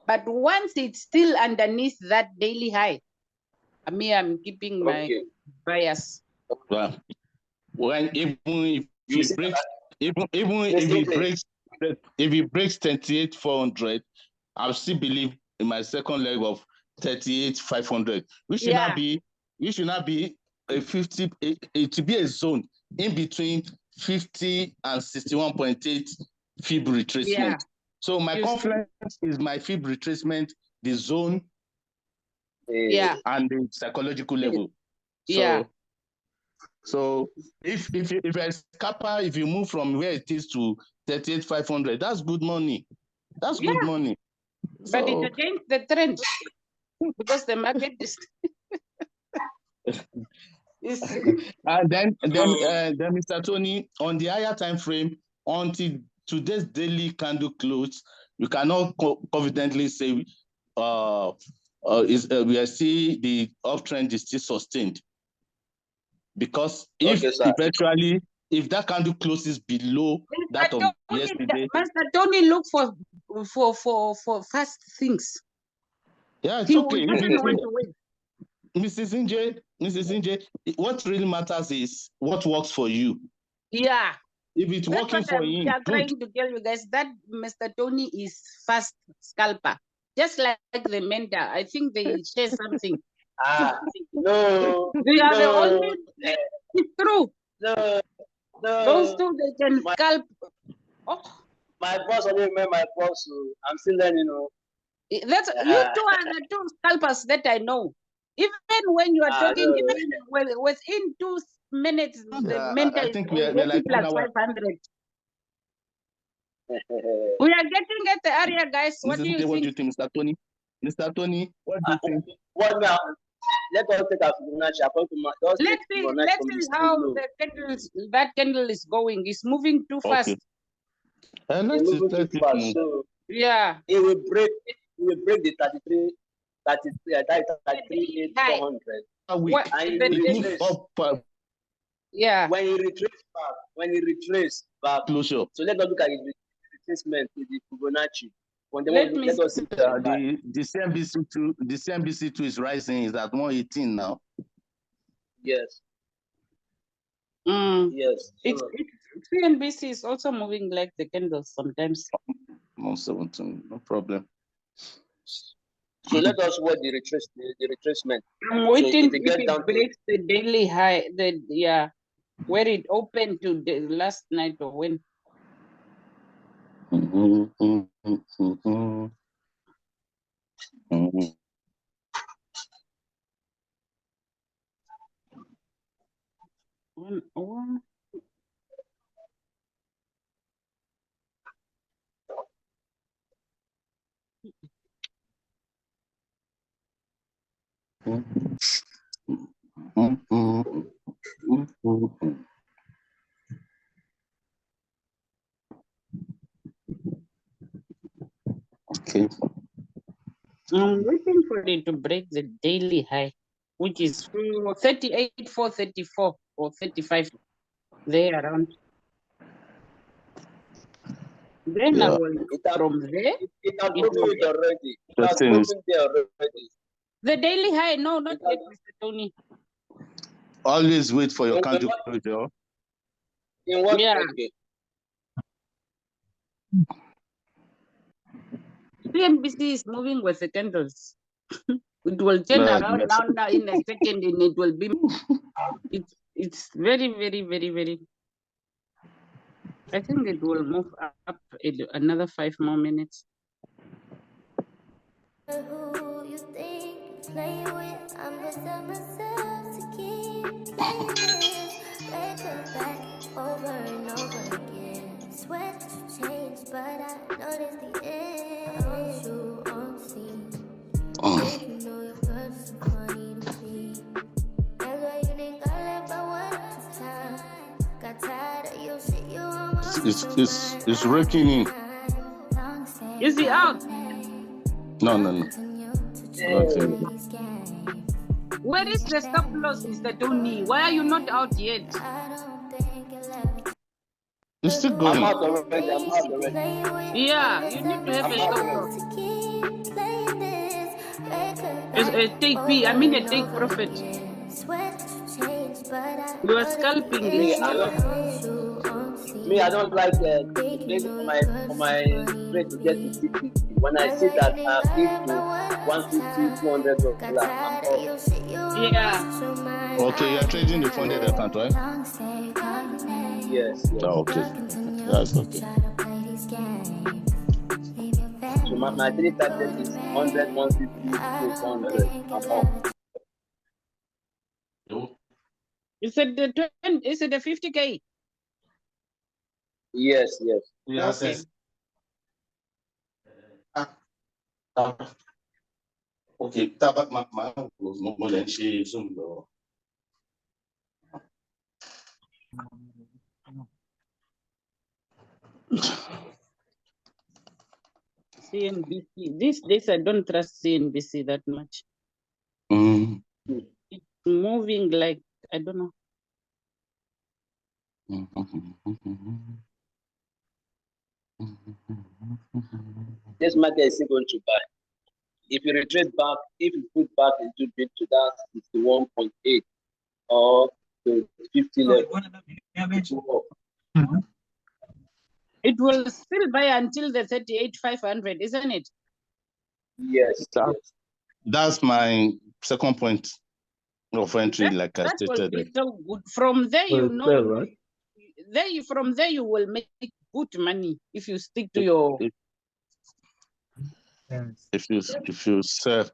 But once it's still underneath that daily high, I'm keeping my bias. Well, if it breaks 38,400, I still believe in my second leg of 38,500. We should not be a 50. It to be a zone in between 50 and 61.8 fib retracement. Yeah. So my confidence is my fib retracement, the zone, and the psychological level. So if a scalper, if you move from where it is to 38,500, that's good money. That's good money. But it's against the trend because the market is. And then Mr. Tony, on the higher time frame, until today's daily candle close, you cannot confidently say we are seeing the uptrend is still sustained. Because if that candle closes below that of yesterday, Mr. Tony, look for fast things. Yeah, it's okay. Mrs. Inje, what really matters is what works for you. Yeah. If it's working for you, I'm trying to tell you guys that Mr. Tony is fast scalper, just like the mentor. I think they share something. No. We are the only. It's true. No. Those two, they can scalp. Oh. My boss only met my boss. I'm still learning. That's you two are the two scalpers that I know. Even when you are talking, even within 2 minutes, the mentor I is think we're like plus 500. We are getting at the area, guys. What do you think? What do you think, Mr. Tony? Mr. Tony, what do you think? What now? Let us take our Fibonacci. Let's see how that candle is going. It's moving too fast. Let's move. So yeah, it will break the 33,400. Yeah. When you retrace back, closure. So let us look at the retracement with the Fibonacci. Let us see. The CNBC2 is rising. Is at 118 now. Yes. Yes. CNBC is also moving like the candles sometimes. 117, no problem. So let us watch the retracement. I'm waiting if it breaks the daily high. Where it opened to the last night or when. One. Okay. I'm waiting for it to break the daily high, which is 38, 434 or 35, there around. Then I will from there. It has broken it already. It has broken there already. The daily high, no, not yet, Mr. Tony. Always wait for your candle corridor. In what? Yeah. Okay. CNBC is moving with the candles. It will turn around now in a second, and it will be. It's very, very, very, very. I think it will move up another 5 more minutes. Who you think you're playing with? I'm just telling myself to keep playing this record back over and over again. Swear that you changed, but I noticed the end. Don't you on scene? Think you know your girl's so funny to me. That's why you think I left by one time. Got tired of your shit, you almost It's working in. Is he out? No. Where is the stop loss, Mr. Tony? Why are you not out yet? It's still going. I'm out already. Yeah, you need to have a stop loss. A take P, I mean a take profit. You are scalping it. Me, I don't like my trade to get to 650. When I see that I'm into 150, 200 $200, I'm off. Yeah. Okay, you're trading the funded account, right? Yes. Oh, okay. That's okay. So my trade target is 100, 150, 200. I'm off. Is it the 50K? Yes. Okay. Okay, tabak makma mo lang siya zoom do. CNBC. These days I don't trust CNBC that much. It's moving like, I don't know. This market is still going to buy. If you retrace back, if you put back into bid to that 61.8 or the 50 level, it will still buy until the 38,500, isn't it? Yes. That's my second point of entry, like I stated. That will be so good. From there, you know, right? From there you will make good money if you stick to your. If you sell,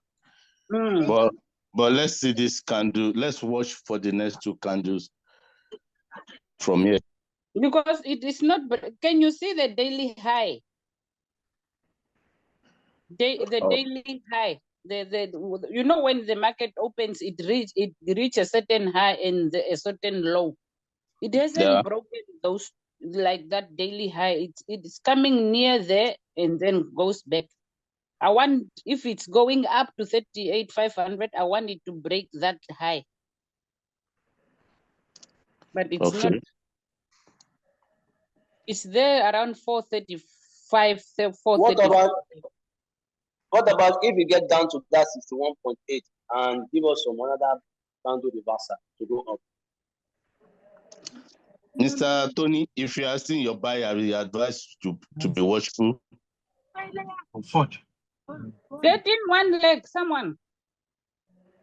but But let's see this candle. Let's watch for the next two candles from here. Because it is not, but can you see the daily high? The daily high. You know, when the market opens, it reach a certain high and a certain low. It hasn't broken those like that daily high. It's coming near there and then goes back. I want, if it's going up to 38,500, I want it to break that high. But it's not. It's there around 435, 430. What about if you get down to that 61.8 and give us some another candle reversal to go up? Mr. Tony, if you are still your buyer, I will advise to be watchful. Get in one leg, someone.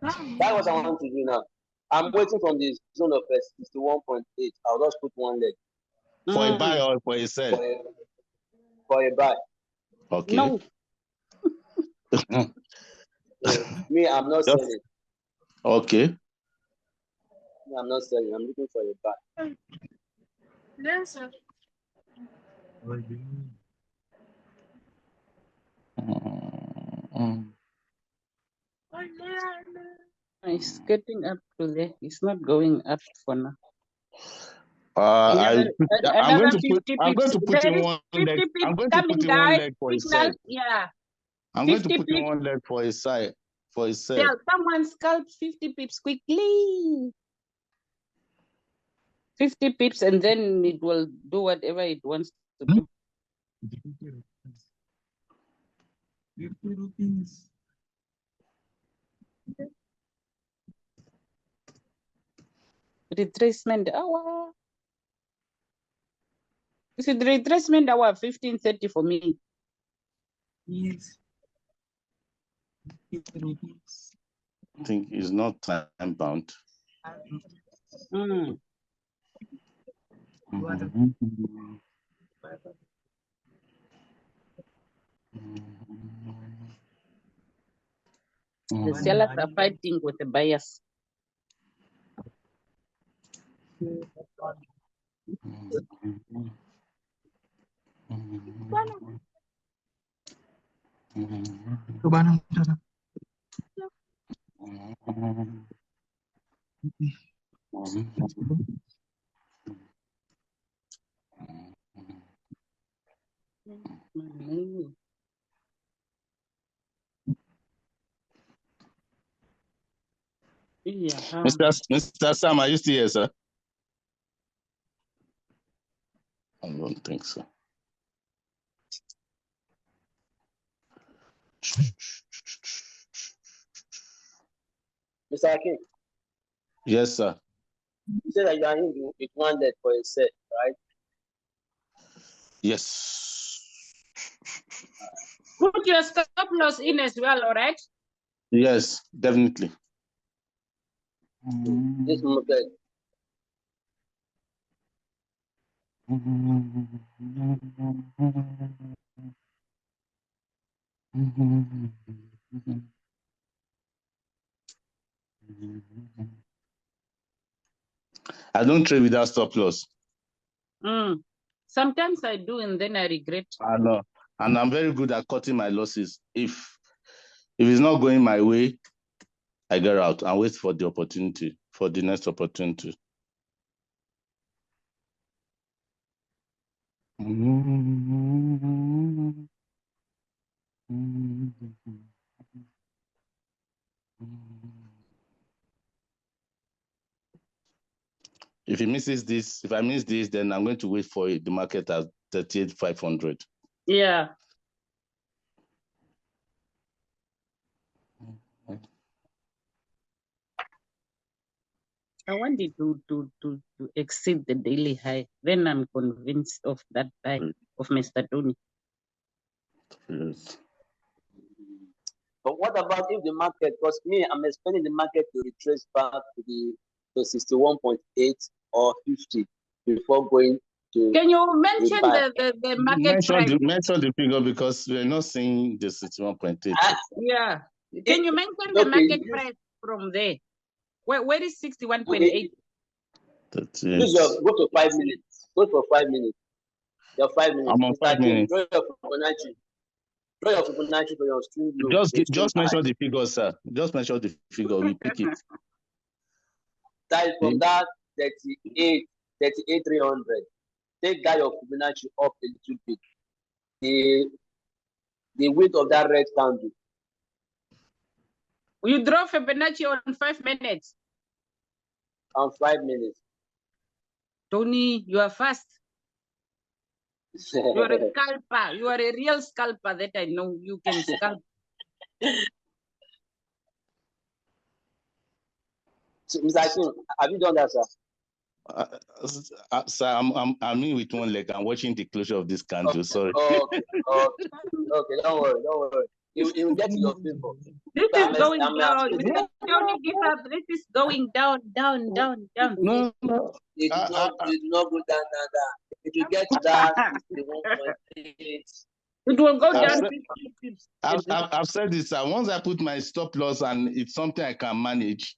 That's what I want to do now. I'm waiting from the zone of 61.8. I'll just put one leg. For a buy or for a sell? For a buy. Okay. No. Me, I'm not selling. Okay. Me, I'm not selling. I'm looking for a buy. Yes, sir. It's getting up to there. It's not going up for now. I'm going to put in one leg. I'm going to put in one leg for a sell. Yeah. I'm going to put in one leg for a side, for a sell. Yeah, someone scalp 50 pips quickly. 50 pips and then it will do whatever it wants to do. 50 rupees. Retracement hour. Is it retracement hour 15:30 for me? Yes. I think it's not time bound. The sellers are fighting with the buyers. Yeah. Mr. Sam, are you still here, sir? I don't think so. Mr. Akin. Yes, sir. You said that you are in with one leg for a set, right? Yes. Put your stop loss in as well, all right? Yes, definitely. This movement. I don't trade without stop loss. Sometimes I do and then I regret. I know. And I'm very good at cutting my losses. If it's not going my way, I get out and wait for the opportunity, for the next opportunity. If he misses this, if I miss this, then I'm going to wait for the market at 38,500. Yeah. I want it to exceed the daily high. Then I'm convinced of that buy of Mr. Tony. Yes. But what about if the market, because me, I'm expecting the market to retrace back to 61.8 or 50 before going to. Can you mention the market price? Mention the figure because we're not seeing the 61.8. Yeah. Can you mention the market price? from there. Where is 61.8? That Use is. your go to 5 minutes. Go for 5 minutes. Your 5 minutes. I'm on 5 minutes. Draw your Fibonacci. Draw your Fibonacci for your string low. Just mention the figure, sir. Just mention the figure. We pick it. That is from that 38,300. Take that your Fibonacci up a little bit. The width of that red candle. You draw Fibonacci on 5 minutes. On 5 minutes. Tony, you are fast. You are a scalper. You are a real scalper that I know. You can scalp. So, Mr. Akin, have you done that, sir? Sir, I'm in with one leg. I'm watching the closure of this candle. Sorry. Okay, don't worry. You will get to your favor. This is going down. Mr. Tony, give up. This is going down. No. It will not go down. It will get to that 1.8. It will go down. I've said this, sir. Once I put my stop loss and it's something I can manage,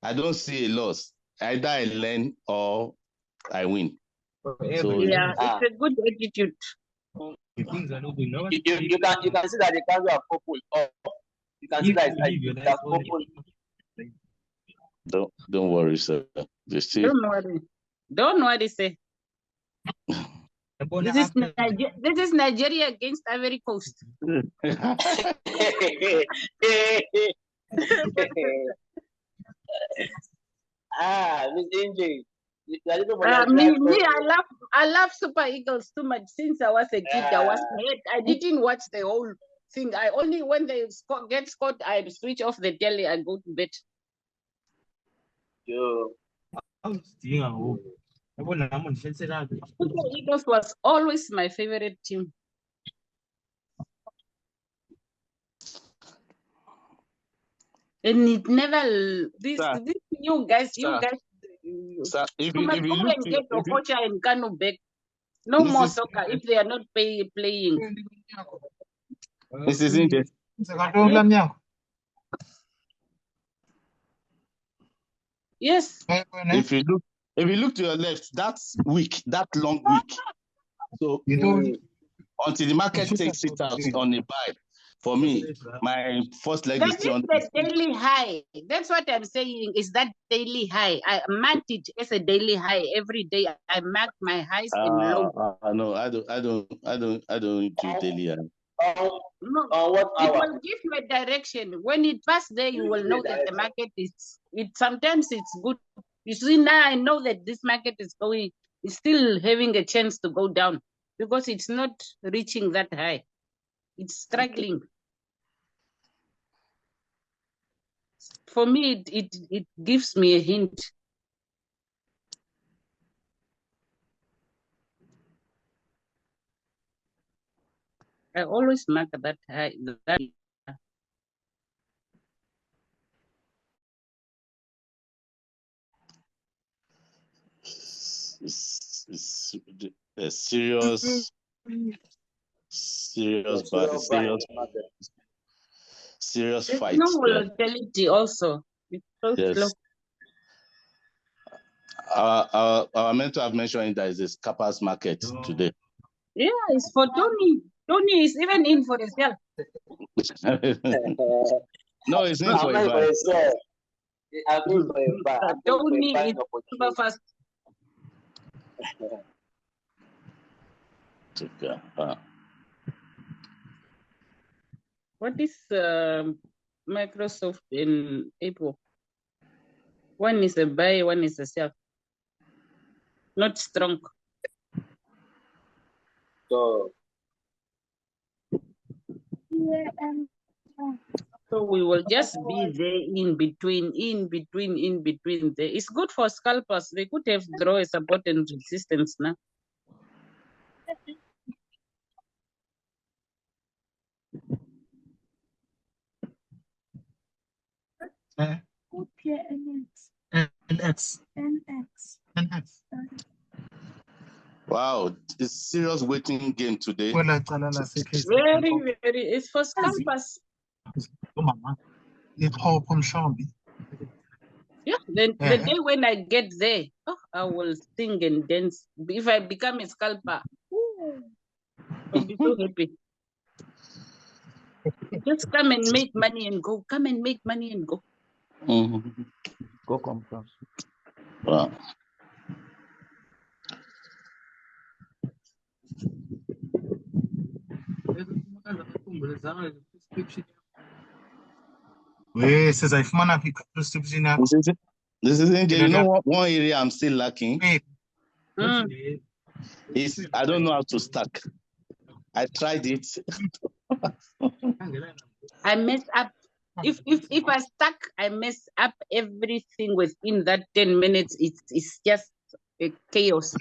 I don't see a loss. Either I learn or I win. So, yeah, it's a good attitude. You can see that the candle are purple up. You can see that it's purple. Don't worry, sir. Don't worry, sir. This is Nigeria against Ivory Coast. Miss Angel. I love Super Eagles too much. Since I was a kid, I didn't watch the whole thing. I only when they get scored, I switch off the telly and go to bed. Super Eagles was always my favorite team. And it never this you guys. Sir, if you must go and get your coach and Kanu back. No more soccer if they are not playing. This is it. Yes. If you look to your left, that's weak, that long week. So until the market takes it out on a buy, for me, my first leg is still on the daily high. That's what I'm saying. Is that daily high? I marked it as a daily high every day. I mark my highs and lows. No, I don't do daily high. No, it will give you a direction. When it passes there, you will know that the market is. Sometimes it's good. You see, now I know that this market is still having a chance to go down because it's not reaching that high. It's struggling. For me, it gives me a hint. I always mark that high. It's a serious fight. No volatility also. It's so slow. Our mentor have mentioned that it's a scalper's market today. Yeah, it's for Tony. Tony is even in for himself. No, it's in for himself. Tony is super fast. What is Microsoft in April? One is a buy, one is a sell. Not strong. So we will just be there in between there. It's good for scalpers. They could have draw a support and resistance now. NX. Wow, it's serious waiting game today. Very, it's for scalpers. Yeah, then the day when I get there, I will sing and dance. If I become a scalper, I'll be so happy. Just come and make money and go. Come and make money and go. Go come first. Wow. Sizayifumana phi prescription yakho? This is India. You know what? One area I'm still lacking is I don't know how to stack. I tried it. I mess up. If I stack, I mess up everything within that 10 minutes. It's just a chaos.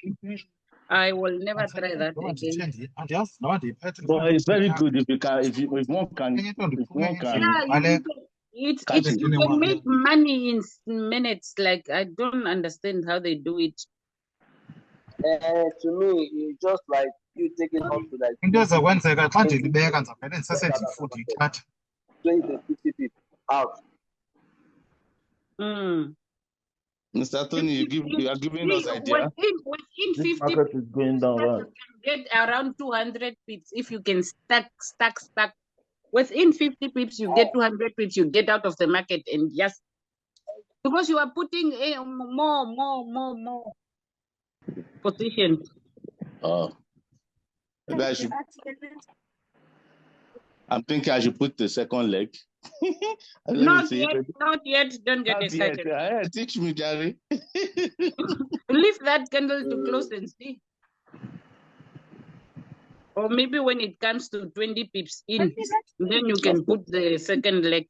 I will never try that again. But it's very good if one can Yeah, you can make money in minutes. Like, I don't understand how they do it. To me, it's just like you taking up to like Into ezokwenzeka xa ndilibeka ndizawuvele ndisasethi ifuthi ithatha. 20 to 50 people out. Mr. Tony, you are giving us idea. Within 50 market is going down, right? you can get around 200 pips if you can stack. Within 50 pips, you get 200 pips, you get out of the market, and just because you are putting more positions. Oh, maybe I should. I'm thinking I should put the second leg. Not yet. Don't get excited. Teach me, Gary. Leave that candle to close and see. Or maybe when it comes to 20 pips in, then you can put the second leg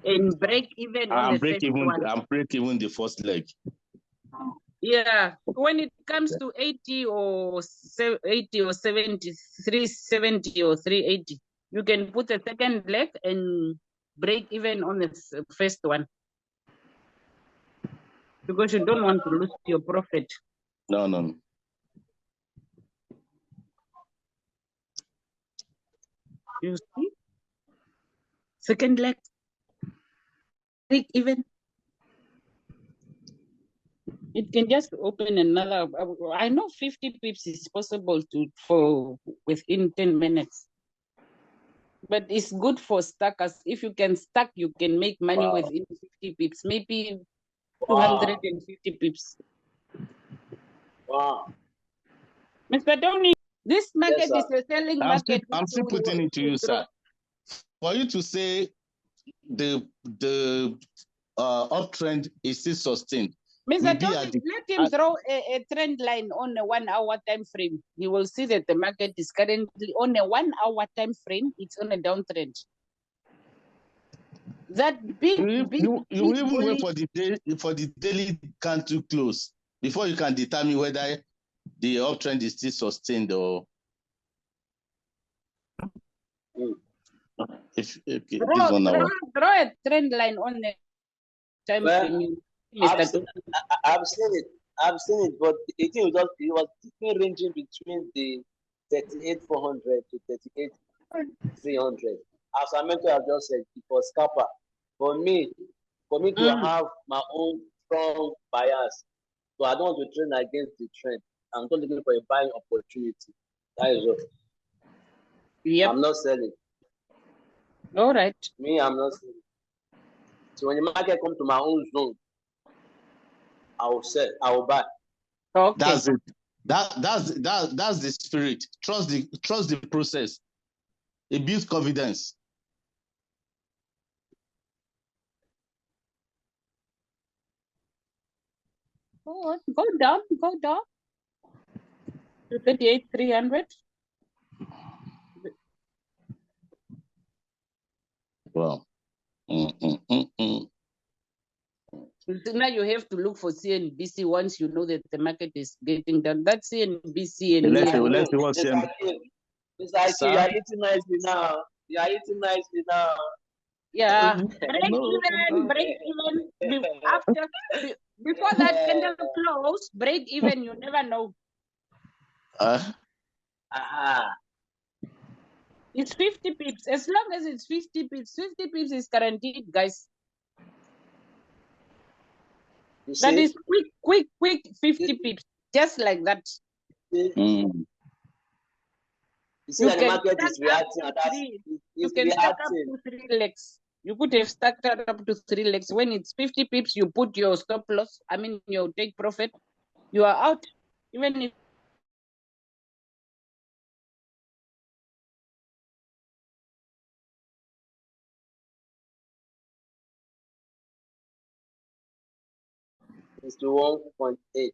and break even on the first one. I'm break even the first leg. Yeah, when it comes to 80 or 70, 370 or 380, you can put a second leg and break even on the first one. Because you don't want to lose your profit. No. You see? Second leg, break even. It can just open another. I know 50 pips is possible for within 10 minutes. But it's good for stackers. If you can stack, you can make money within 50 pips, maybe 250 pips. Wow. Mr. Tony, this market is a selling market. I'm still putting it to you, sir. For you to say the uptrend is still sustained. Mr. Tony, let him throw a trend line on a 1 hour time frame. You will see that the market is currently on a 1 hour time frame. It's on a downtrend. That big, you even wait for the daily candle close before you can determine whether the uptrend is still sustained or if draw a trend line on the time frame. I've seen it, but it was ranging between the 38,400 to 38,300. As I mentioned, I just said it was scalper. For me to have my own strong bias, so I don't want to trend against the trend. I'm not looking for a buying opportunity. That is all. Yep. I'm not selling. All right. Me, I'm not selling. So when the market comes to my own zone, I will sell. I will buy. Okay. That's it. That's the spirit. Trust the process. It builds confidence. Go down to 38,300. Wow. So now you have to look for CNBC once you know that the market is getting down. That's CNBC and let's see what's here. It's like you are eating nicely now. Yeah. Break even. Before that candle close, break even, you never know. It's 50 pips. As long as it's 50 pips, 50 pips is guaranteed, guys. That is quick 50 pips, just like that. Mm. You see that the market is reacting, and that's You can stack up to 3 legs. You could have stacked up to 3 legs. When it's 50 pips, you put your stop loss. I mean, your take profit. You are out. Even if it's to 1.8.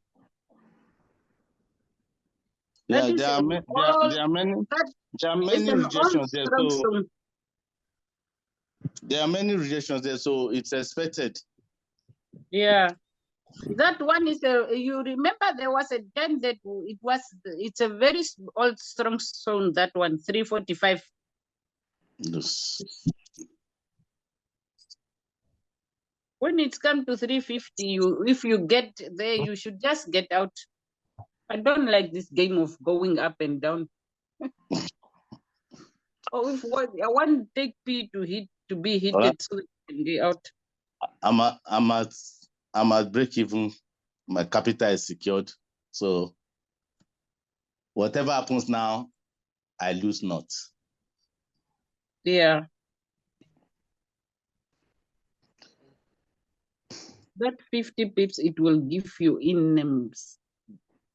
Yeah, there are many rejections there. So there are many rejections there, so it's expected. yeah. That one is you remember there was a time that it's a very old strong zone, that one, 345. Yes. When it's come to 350, if you get there, you should just get out. I don't like this game of going up and down. Oh, if what I want take P to be hit so it can get out. I'm at break even. My capital is secured. So whatever happens now, I lose not. Yeah. That 50 pips it will give you in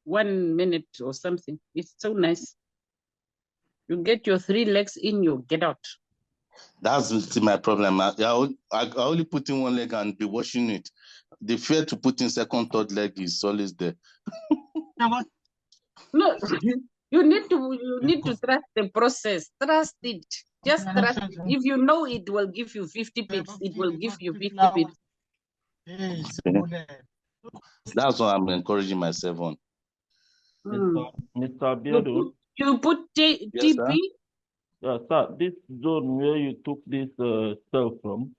1 minute or something. It's so nice. You get your 3 legs in, you get out. That's my problem. I only put in 1 leg and be watching it. The fear to put in second, third leg is always there. No, you need to trust the process. Trust it. Just trust it. If you know it will give you 50 pips, it will give you 50 pips. That's what I'm encouraging myself on. Mr. Biodo. You put Yes, TP. sir. Yeah, sir. This zone where you took this sell from,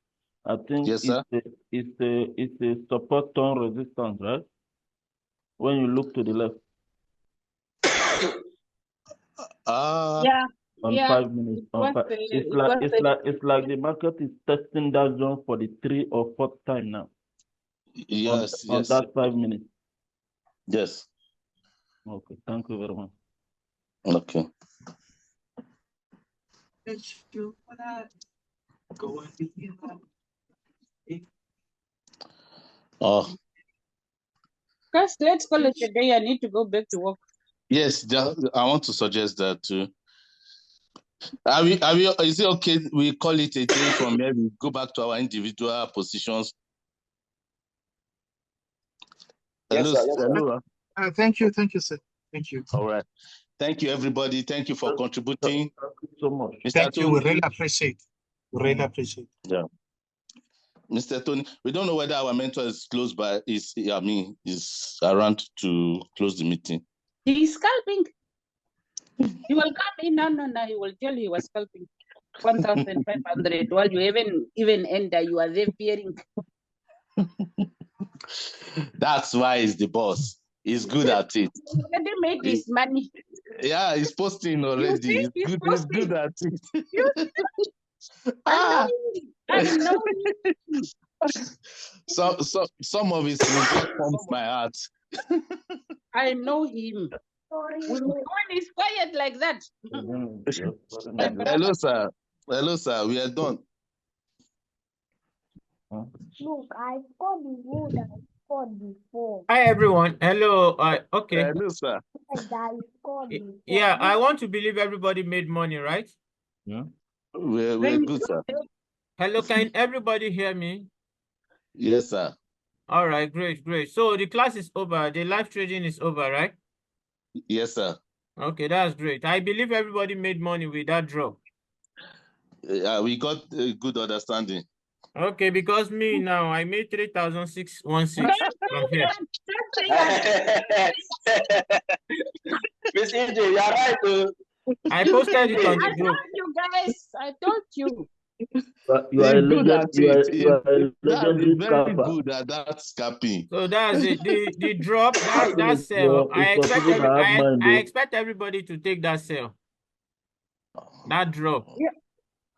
I think Yes, sir. it's a support tone resistance, right? When you look to the left. Yeah. On 5 minutes. It's like the market is testing that zone for the 3rd or 4th time now. Yes, on yes. that 5 minutes. Yes. Okay, thank you very much. Okay. Oh. Guys, let's call it a day. I need to go back to work. Yes, I want to suggest that too. Is it okay we call it a day from here? We go back to our individual positions. Yes, Hello, sir. Yes, sir. hello. Thank you, sir. Thank you. All right. Thank you, everybody. Thank you for contributing. Thank you so much. Mr. Thank you. We Tony. really appreciate. Yeah. Mr. Tony, we don't know whether our mentor is close by, is around to close the meeting. He's scalping. He will come in. No. He will tell you he was scalping. 1,500. While you even enter, you are there fearing. That's why he's the boss. He's good at it. He already made his money. Yeah, he's posting already. He's good at it. I know. Some of his music warms my heart. I know him. When he's quiet like that. Hello, sir. Hello, sir. We are done. Look, I scored the goal that I scored before. Hi, everyone. Hello. Okay. Hello, sir. Yeah, I want to believe everybody made money, right? Yeah. We're good, sir. Hello, can everybody hear me? Yes, sir. All right, great. So the class is over. The live trading is over, right? Yes, sir. Okay, that's great. I believe everybody made money with that drop. We got a good understanding. Okay, because me now, I made 3,616 from here. Miss EJ, you are right. I posted it on the group. You guys, I told you. But you are a legend. You are a legendary very scalper. good at that scalping. So that's it. The drop, that sell. I expect everybody to take that sell. That drop. Yeah.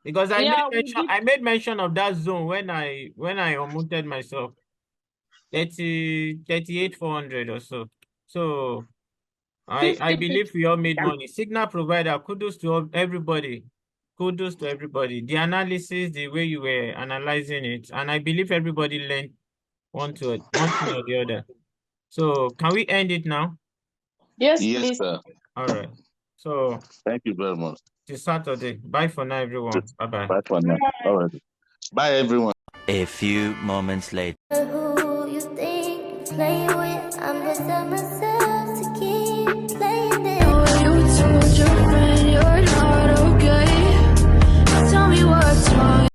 Because I made mention of that zone when I unmuted myself. 38,400 or so. So I believe we all made money. Signal provider, kudos to everybody. Kudos to everybody. The analysis, the way you were analyzing it, and I believe everybody learned one thing or the other. So can we end it now? Yes, Yes, please. sir. All right. So Thank you very much. till Saturday. Bye for now, everyone. Bye-bye. Bye for now. All right. Bye, everyone. A few moments later. Who you think you're playing with? I'm gonna tell myself to keep playing it. You told your friend you're not okay. Tell me what's wrong.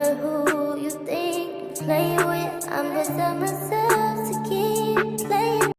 Who you think you're playing with? I'm gonna tell myself to keep playing